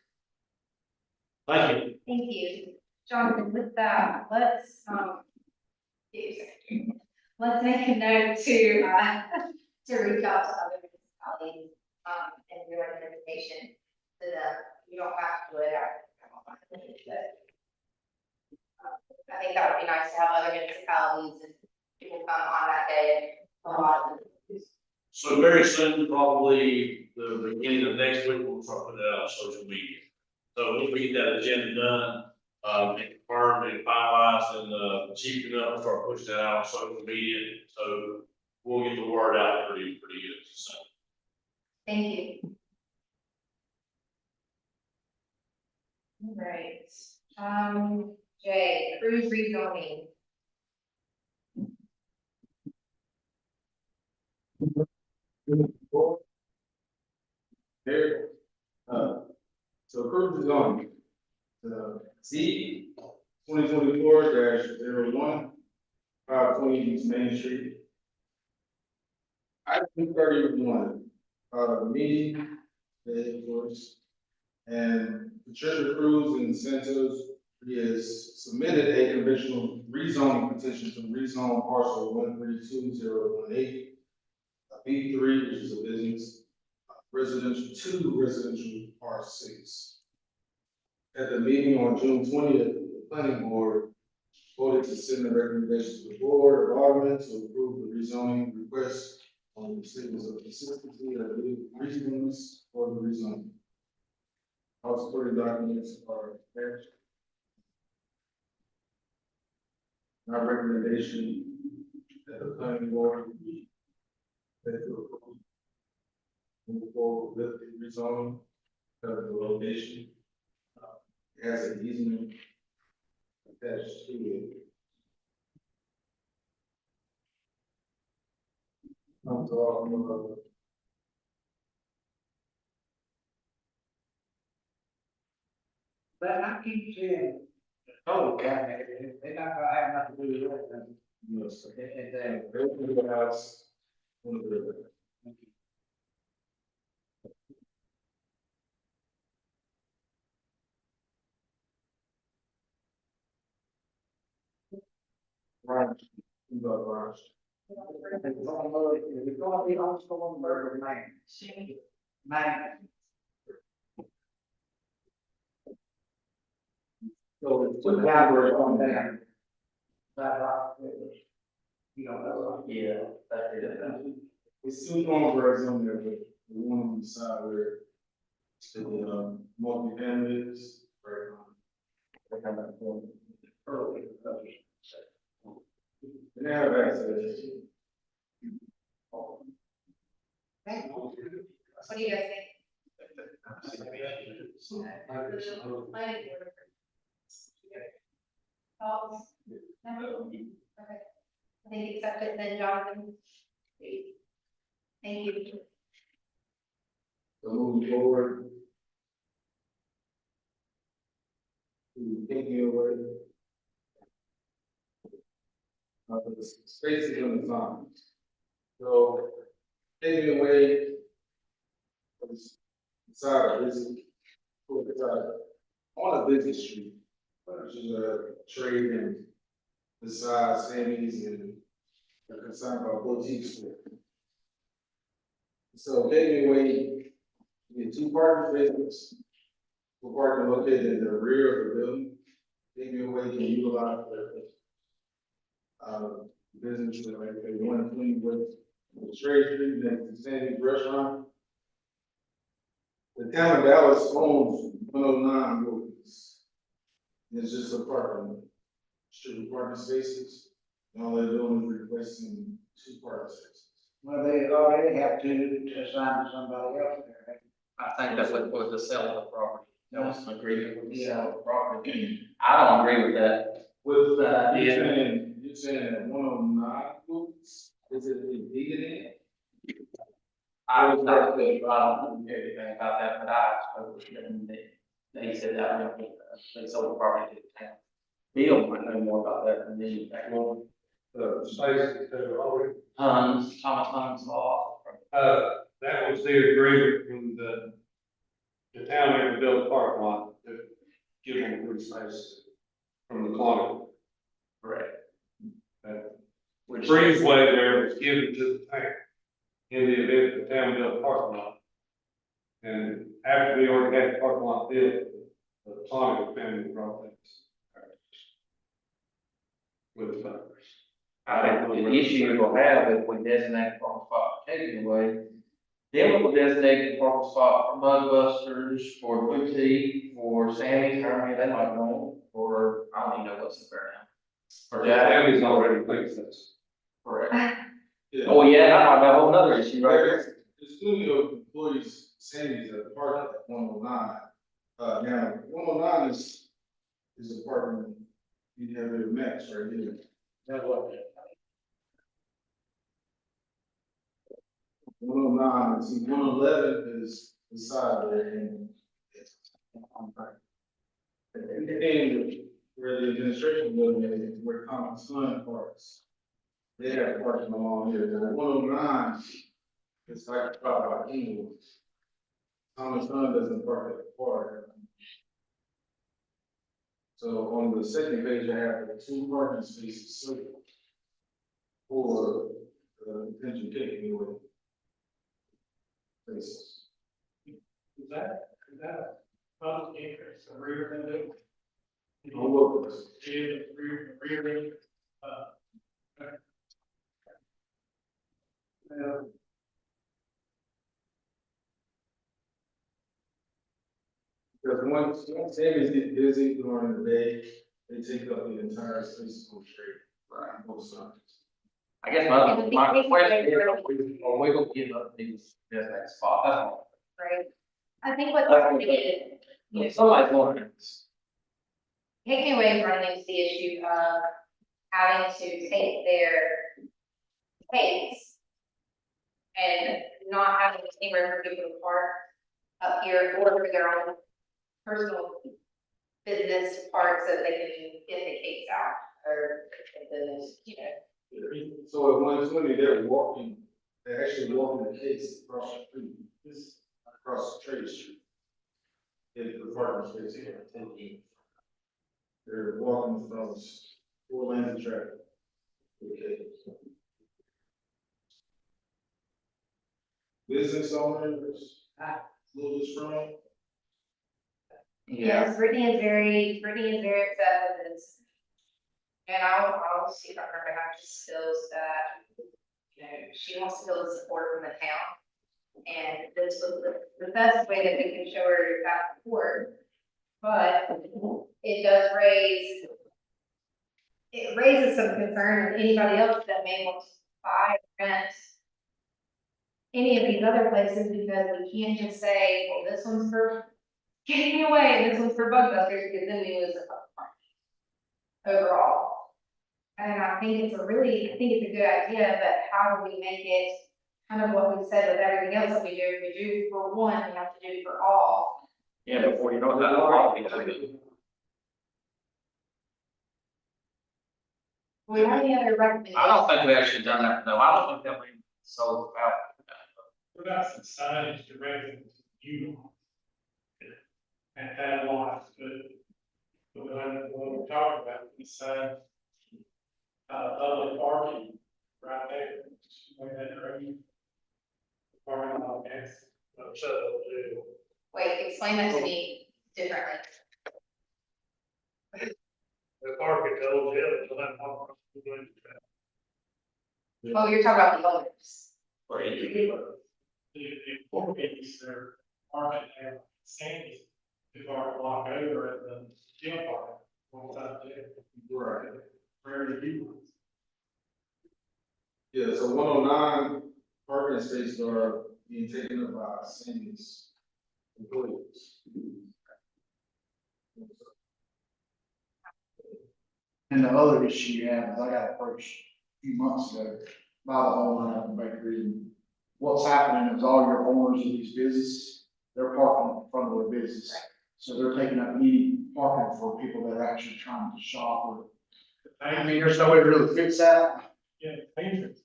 Thank you. Thank you. Jonathan, with that, let's make a note to reach out to other municipalities, and do an invitation to them. You don't have to do it. I think that would be nice to have other municipalities and people come on that day and So very soon, probably the beginning of next week, we'll start putting it out on social media. So once we get that agenda done, and confirmed and finalized and, chiefed it up, we'll start pushing that out on social media. So we'll get the word out pretty good. So. Thank you. All right, Jay, cruise rezoning. There, so cruise is on, C 2024-01, 520 East Main Street. Item 31, meeting, the course, and Patricia Cruz and Santos has submitted a conditional rezoning petition to rezone parcel 132,018, B3, which is a business, residential to residential R6. At the meeting on June 20th, the planning board voted to send a recommendation to the board of Aldermen to approve the rezoning request on the statements of consistency of reasonableness for the reason. All supporting documents are attached. My recommendation that the planning board that to move forward with the rezoning of the location. It has an easement attached to it. But I keep saying, oh, they're not gonna have nothing to do with it. Yes, and then build the house. On the river. Right. Right. It's gonna be homeschool burger, man. Man. So it's the library on there. That rock, you don't know. Yeah, that is it. It's still libraries on there, but the one on the side where the multi-family is, right on. They have that one early. They have access. What do you guys think? Planning board. Thoughts? No? Okay. I think accept it then, Jonathan. Thank you. So moving forward. Taking away. The spaces on the farm. So taking away. This side of business. On a business street, which is a trade and beside Sammy's and a concern about boutiques. So taking away the two parking spaces, for parking located in the rear of the building, taking away can utilize the business that like they want to clean with the trade street and the Sammy's restaurant. The town of Dallas owns 109 buildings. It's just a parking, street parking spaces, and all they're doing is replacing two parking spaces. Well, they already have to assign somebody else there. I think that's what was the sale of the property. That was an agreement with the sale of the property. I don't agree with that. With that, Yeah. you're saying that 109 buildings, is it deeded in? I was not, I don't know everything about that, but I spoke with them, and they said that, they sold the property to the town. Bill might know more about that than me. Spaces that are already, Thomas Hunt's law. that was the agreement when the town ever built a parking lot to give them free space from the client. Correct. Which Breezeway there was given to the town in the event the town built a parking lot. And after we already had the parking lot built, the client family brought that. With the funders. I think the issue you'll have if we designate parking spot for taking away, then we'll designate the parking spot for Bug Busters, for Boutique, for Sammy's, or I mean, they might go, or I don't even know what's there now. For Jack. Family's already fixed this. Correct. Yeah. Oh, yeah, that might be a whole nother issue right there. The studio employees, Sammy's at park at 109. Now, 109 is a parking, you have your max right here. That's what. 109, and see, 111 is the side there, and it's. And where the administration building is, where Common Sun parks. They have parking along here, now 109 is like about Inglewood. Common Sun doesn't park at the park. So on the second page, I have the two parking spaces circled for the potential taking away spaces. Is that public interest, a rear window? On what was? Rear, Because once Sammy's get busy during the day, they take up the entire space on the street. Right. Both sides. I guess my question is, are we gonna give up these, that spot? That's all. Right. I think what's hard to get, you know, Somebody's going taking away from running into the issue of having to take their case and not having anywhere for people to park up here or for their own personal business park so that they can get the case out or the, you know. So at 120, they're walking, they're actually walking the case across the street, this, across the trade street. In the parking space here, they're walking from 4 lanes of traffic. Okay. Business owners, little strong. Yes, Brittany is very upset with this. And I'll see if I can have just feels that, you know, she wants to feel the support from the town. And this was the best way that we can show her that support. But it raises some concern in anybody else that may want to buy or rent any of these other places, because we can't just say, well, this one's for getting away, and this one's for bug busters, because then we lose the overall. And I think it's a good idea, but how do we make it kind of what we said with everything else that we do for one, we have to do for all. Yeah, before you know that, a lot of people are good. Do we have any other recommendations? I don't think we actually done that, no, I don't think that we sold out. What about some signage directing you? And that lots, but when we're talking about the sign, public parking right there, when that direction. Parking lot next, so do. Wait, explain that to me differently. The park at Old Hill, so that park. Oh, you're talking about the owners. The four piece there, parking there, Sandy's, the park block over at the gym park, one side there. Right. Where the people. Yeah, so 109 parking spaces are being taken up by Sammy's employees. And the other issue you have is I got approached a few months ago by the owner of the bakery. And what's happening is all your owners of these businesses, they're parking in front of their business. So they're taking up any parking for people that are actually trying to shop or, I mean, there's no way to really fix that. Yeah, patrons.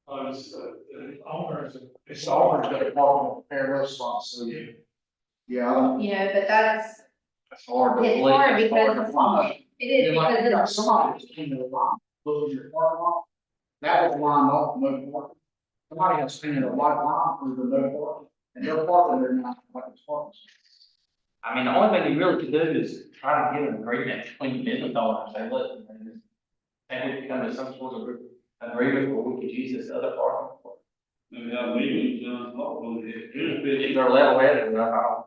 It's the owners. It's the owners that are parking on parallel spots, so yeah, I don't, You know, but that's, it's hard to. it's hard It's hard to because find. it is And like, because you got it's, somebody that's came to the line, look at your parking lot, that was line off, no parking. Somebody has seen a white line through the no parking, and they're parking there now, like it's parking. I mean, the only thing you really could do is try to get an agreement between the business owners, say, look, and we can come to some sort of agreement where we could use this other parking. Maybe I'll leave it, If they're level headed enough,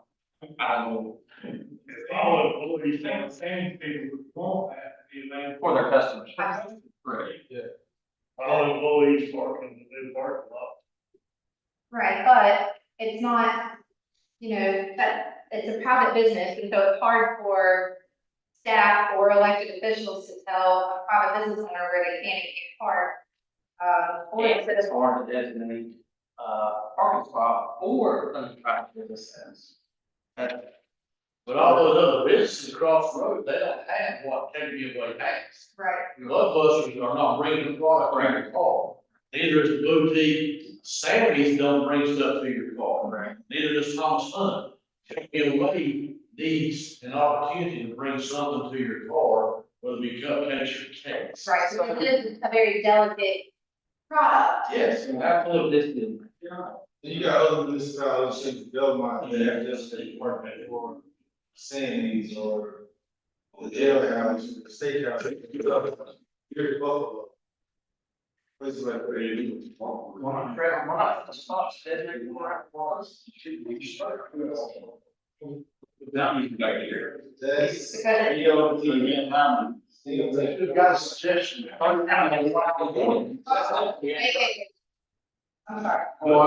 I don't know, All employees, same people would want that, you know. for their customers. Right. Yeah. All employees parking in the new parking lot. right, but it's not, you know, that, it's a private business, and so it's hard for staff or elected officials to tell a private business owner where they can and can't park. Or And it's hard to designate, parking spot for unattractive businesses. But all those other businesses across the road, they don't have what taking away has. right, Bug busters are not bringing the product around your car. Neither is the boutique, Sammy's don't bring stuff to your car. Right. Neither does Thomas Hunt. Taking away needs an opportunity to bring something to your car, whether it be cupcakes or cakes. right, so it is a very delicate product. Yes, Absolutely, this is. And you got other municipalities, such as Belmont, that have just a parking for Sandy's or the jailhouse, the steakhouse. Here's Buffalo. Places like that. One of the spots designated for us should be. Down you got here. That's. Because You know, you know, We've got a suggestion. I'm sorry. Well,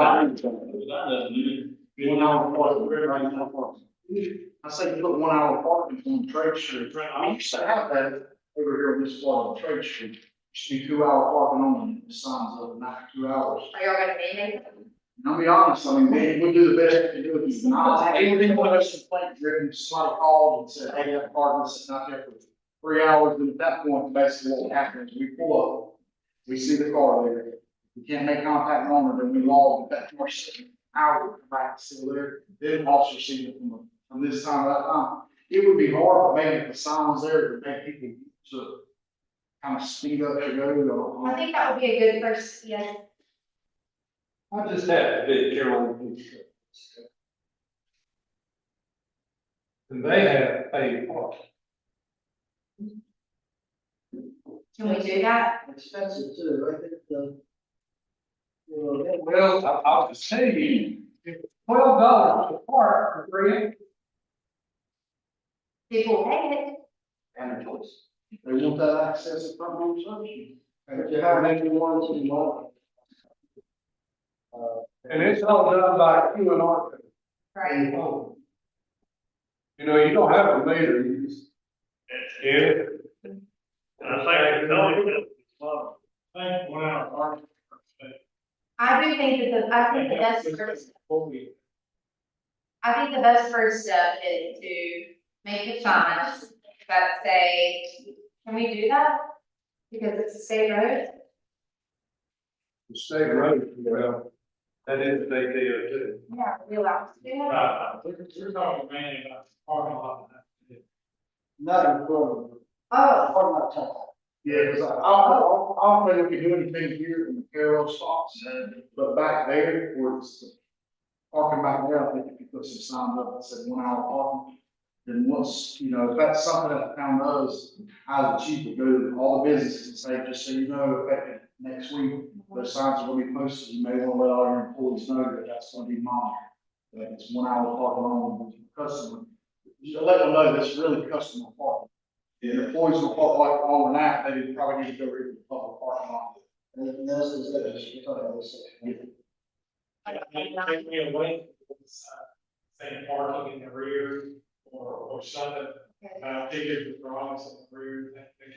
I say you put 1 hour parking on Trade Street. I used to have that over here on this part of Trade Street. Used to be 2 hour parking only, the signs of not 2 hours. Are y'all gonna name it? And I'll be honest, I mean, we do the best we can do. It would be one of those complaints driven, somebody called and said, hey, that car was sitting out there for 3 hours, and at that point, basically what happens, we pull up, we see the car there. We can't make contact longer than we log that car sitting hours back still there, then officer sees it from this time to that time. It would be hard, but maybe if the signs there, to make people to kind of speed up to go. I think that would be a good first, yeah. I just have to be careful with these trucks. And they have paid parking. Can we do that? Expensive too, I think the. Well, I'll just tell you, it's $12 a park for 3 acres. People pay it. And a choice. They want that access to front home service. And if you have anyone to want. And it's all done by Q and R. Right. You know, you don't have a meter, you just. Yeah. I think it's only, I think 1 hour parking. I do think that I think the best first, I think the best first step is to make the signs that say, can we do that? Because it's a state road. The state road, well, that is a big deal too. Yeah, are we allowed to do that? We're talking mainly about the parking lot. Not in Florida. Oh, Part of my time. Yeah, because I don't think we can do anything here in the parallel spots, but back there, where it's the parking back there, I think if you put some signs up that said 1 hour parking, then once, you know, if that's something that the town does, I as a chief would go to all the businesses and say, just so you know, effective next week, those signs are gonna be posted, you may wanna let all your employees know that that's gonna be monitored. That it's 1 hour parking only with the customer. You let them know that's really customer parking. The employees will park like on that, they probably need to go read the public parking lot. And this is it, we're talking about this. Take me away, say parking in the rear or something, figure the drawings in the rear, that kind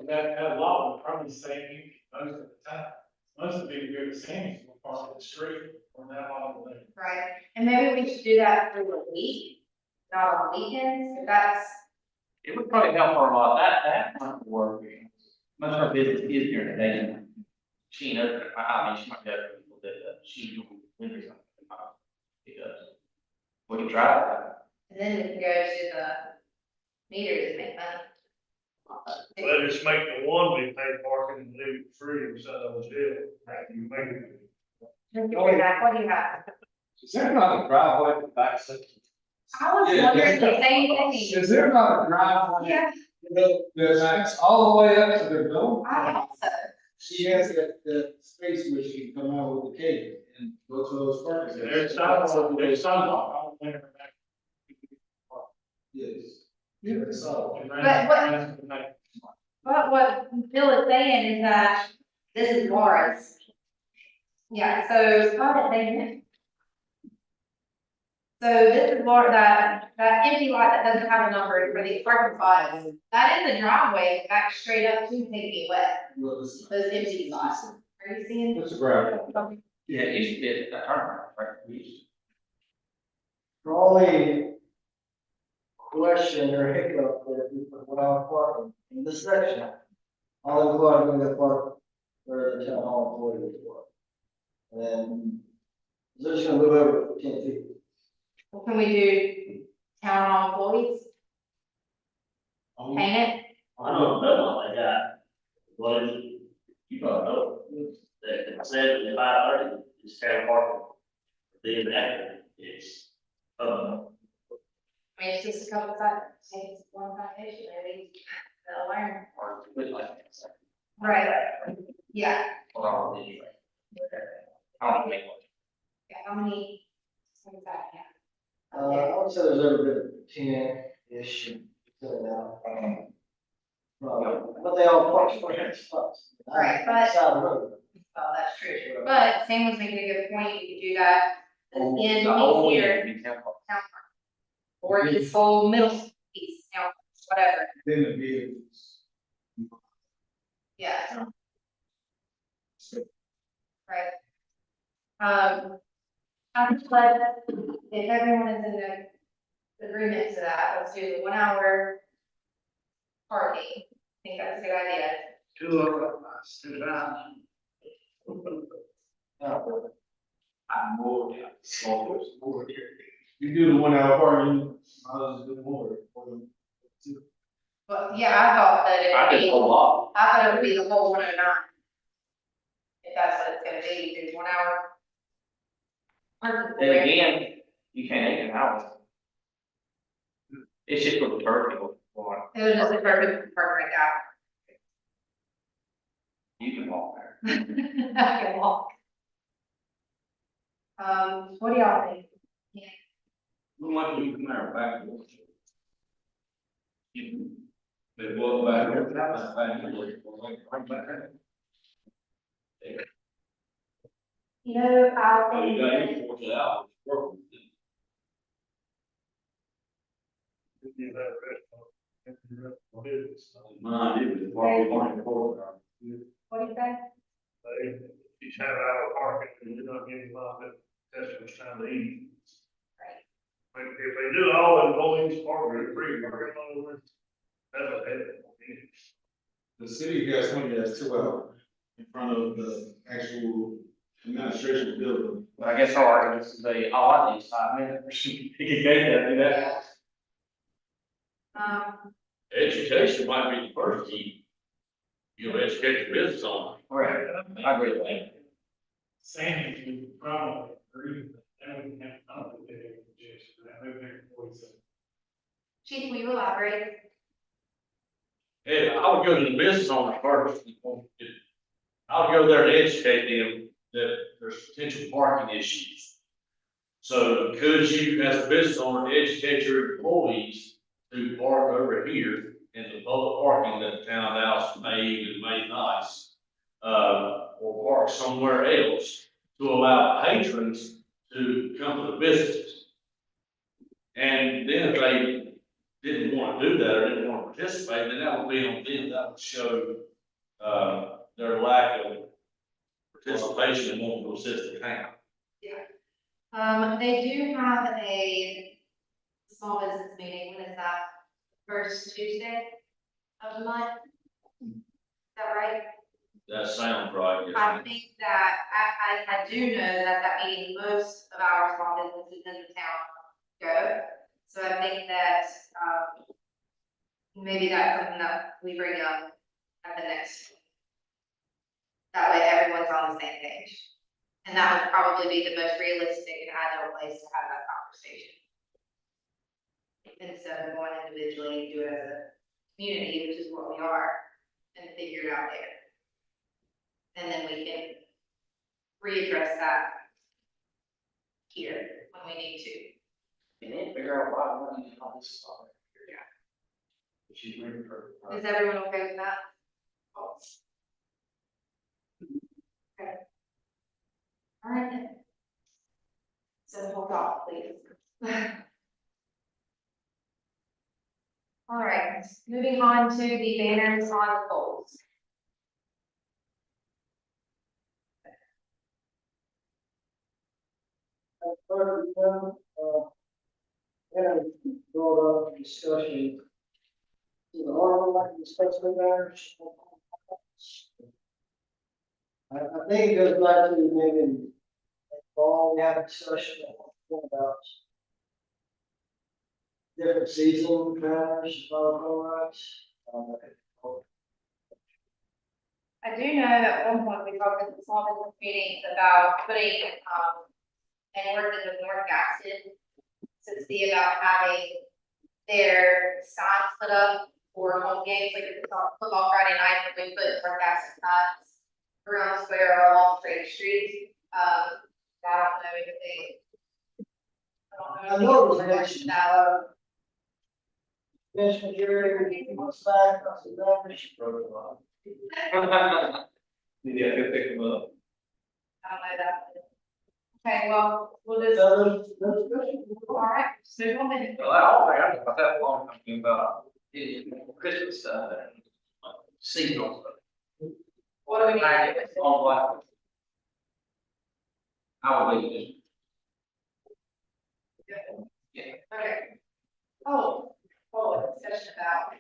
of. That law would probably save you most of the time. Most of the people go to Sammy's will park on the street or that on the lane. right. And maybe we should do that through the week, not on weekends, if that's, It would probably help her a lot, that might work. Most of our business is during the day. She knows, I mean, she might have people that, she do winter something. Because we can try that. and then we can go to the meters and make money. well, just make the one we pay parking and leave it free, so that was it. You make it. Then figure that, what do you have? Is there not a driveway in the back section? I was wondering the same thing. Is there not a driveway? Yeah, That backs all the way up to their door? I guess so. She has that space where she can come out with the cake and go to those parking. There's sidewalk, I don't think. Yes. Yeah. So. But what Bill is saying is that this is Laura's. Yeah, so, how did they know? So this is Laura, that empty lot that doesn't have a number for these parking spots, that is a driveway back straight up to Piggy Wet, Well, this is. those empty lots. Are you seeing? It's a gravel. Yeah, it used to be a turnaround, right? We used to- The only question or hiccup that we put when I was parking in this section, all the cars are gonna park where the town hall employees work. And then, they're just gonna move over 10 feet. Well, can we do town hall employees, paint it? I don't know what they got. What is it? You don't know. That it says in 530 is fair parking. Then after it's, I mean, it's just a couple of sites, it's one citation, maybe, they'll learn. Or with like that. Right, yeah, Or anyway. I don't make one. yeah, how many, what is that, yeah? I would say there's every bit 10-ish, fill it out. But they all park for their spots. Right, but- Side of the road. Well, that's true, but Sam was making a good point, you could do that in The whole here, end, be town park. town park. Or this whole middle piece, town, whatever, Then the vehicles. yeah. Right. But if everyone is in agreement to that, let's do the 1 hour parking. I think that's a good idea. 2 hours, 2 times. I'm more, yeah, more. You do the 1 hour parking, I'll do more. But yeah, I thought that it I would did be, a whole lot. I thought it would be the whole 109. If that's what it's gonna be, do 1 hour. Parking Then there. again, you can't make an hour. It's just for the turkey, or It was just a perfect park right you can walk there. now. I can walk. What do y'all think? We might do come out back. They walk back. You know, I Oh, think you got that, any 40 hours. work. Mine, it was walking on the corridor. what do you think? Each have hour parking, and you're not getting a lot of customers time to eat. Right. But if they do all employees parking, free parking over, that's a headache. The city has somebody that's 2 hours in front of the actual administration building. But I guess our argument is they, oh, I need 5 minutes. You can get that, do that. Education might be the first key. You know, educate the business owner. Right, I agree with that. Sandy would probably agree with that, would have, I don't think they have objection to that, maybe their employees. Chief, will you elaborate? And I would go to the business owner first. I would go there to educate them that there's potential parking issues. So could you, as a business owner, educate your employees to park over here in the public parking that the town house made and made nice? Or park somewhere else to allow patrons to come to the businesses. And then if they didn't want to do that or didn't want to participate, then that would be on them, that would show, their lack of participation in wanting to assist the town. They do have a small business meeting, when is that? First Tuesday of the month? Is that right? That sounds right, yes. I think that, I do know that at that meeting, most of our small businesses in the town go. So I think that, maybe that's something that we bring up at the next. That way everyone's on the same page. And that would probably be the most realistic and ideal place to have that conversation. Instead of going individually and do it as a community, which is what we are, and figure it out there. And then we can readdress that here when we need to. And then figure out why we need all this stuff. She's waiting for. Is everyone okay with that? Okay. All right then. So hold off, please. All right, moving on to the banners on the poles. Further, brought up discussion. The order like discussion there. I think it goes back to maybe fall, we had a discussion about different season patterns, if I recall right. I do know at one point we talked at the small business meetings about putting, and working with North Gaston to see about having their signs put up for home games, like if it's on football Friday night, we put North Gaston signs around the square or along Trade Street. I don't know if they, I know it was an action. Commissioner Jerry, what's that? That's a rubbish. Yeah, go pick them up. I don't know that. Okay, well, we'll just, Those questions. all right, move on then. Well, I don't think I got that long talking about Christmas stuff and seasonal stuff. What do we need to do? On what? I will leave it. Okay. Oh, discussion about.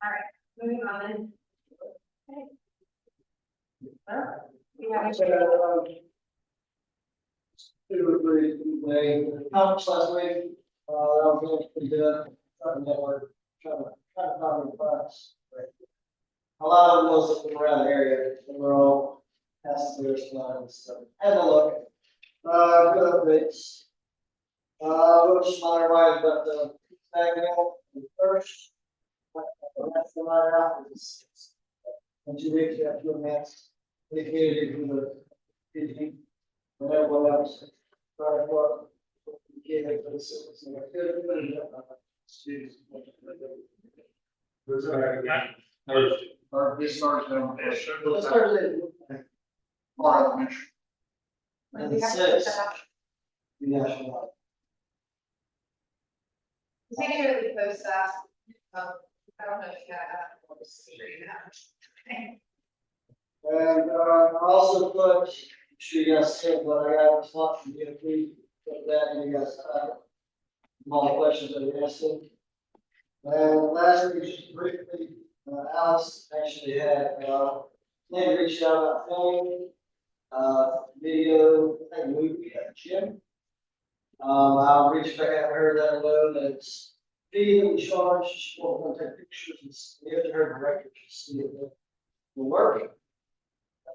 All right, moving on then. Okay. Well, we have a- The conference last week, that was really pretty good, trying to network, trying to find the class. A lot of them was from around the area, and we're all passing through this line, so, have a look. Good updates. Which one I but the manual first. That's the line after this. In 2 weeks, you have 2 events, dedicated to the PG, and everyone else. Right, what? Yeah, for the citizens, and I feel good about that. Students. Or this started on. Let's start with it. All right, Mitch. And We have to six. put that up. The national. Does anybody post that? I don't know if you have that. Or just read that. And, I also put, sure you guys said, but I got a response from DFP, put that in you guys, all the questions that we asked them. And lastly, just briefly, Alice actually had, they reached out about filming, video, I think movie at the gym. I'll reach back out to her, let her know that it's fee that we charge, she won't take pictures, and give to her director to see if it will work.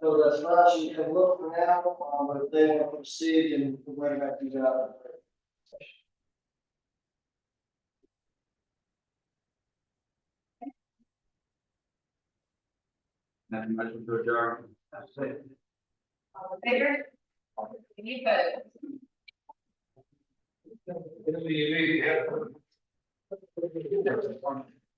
So that's right, you can look for now, but if they want to proceed, and we'll bring back to you out. Nothing much to adjourn. That's it. All in favor? Any opposed? It'll be immediate.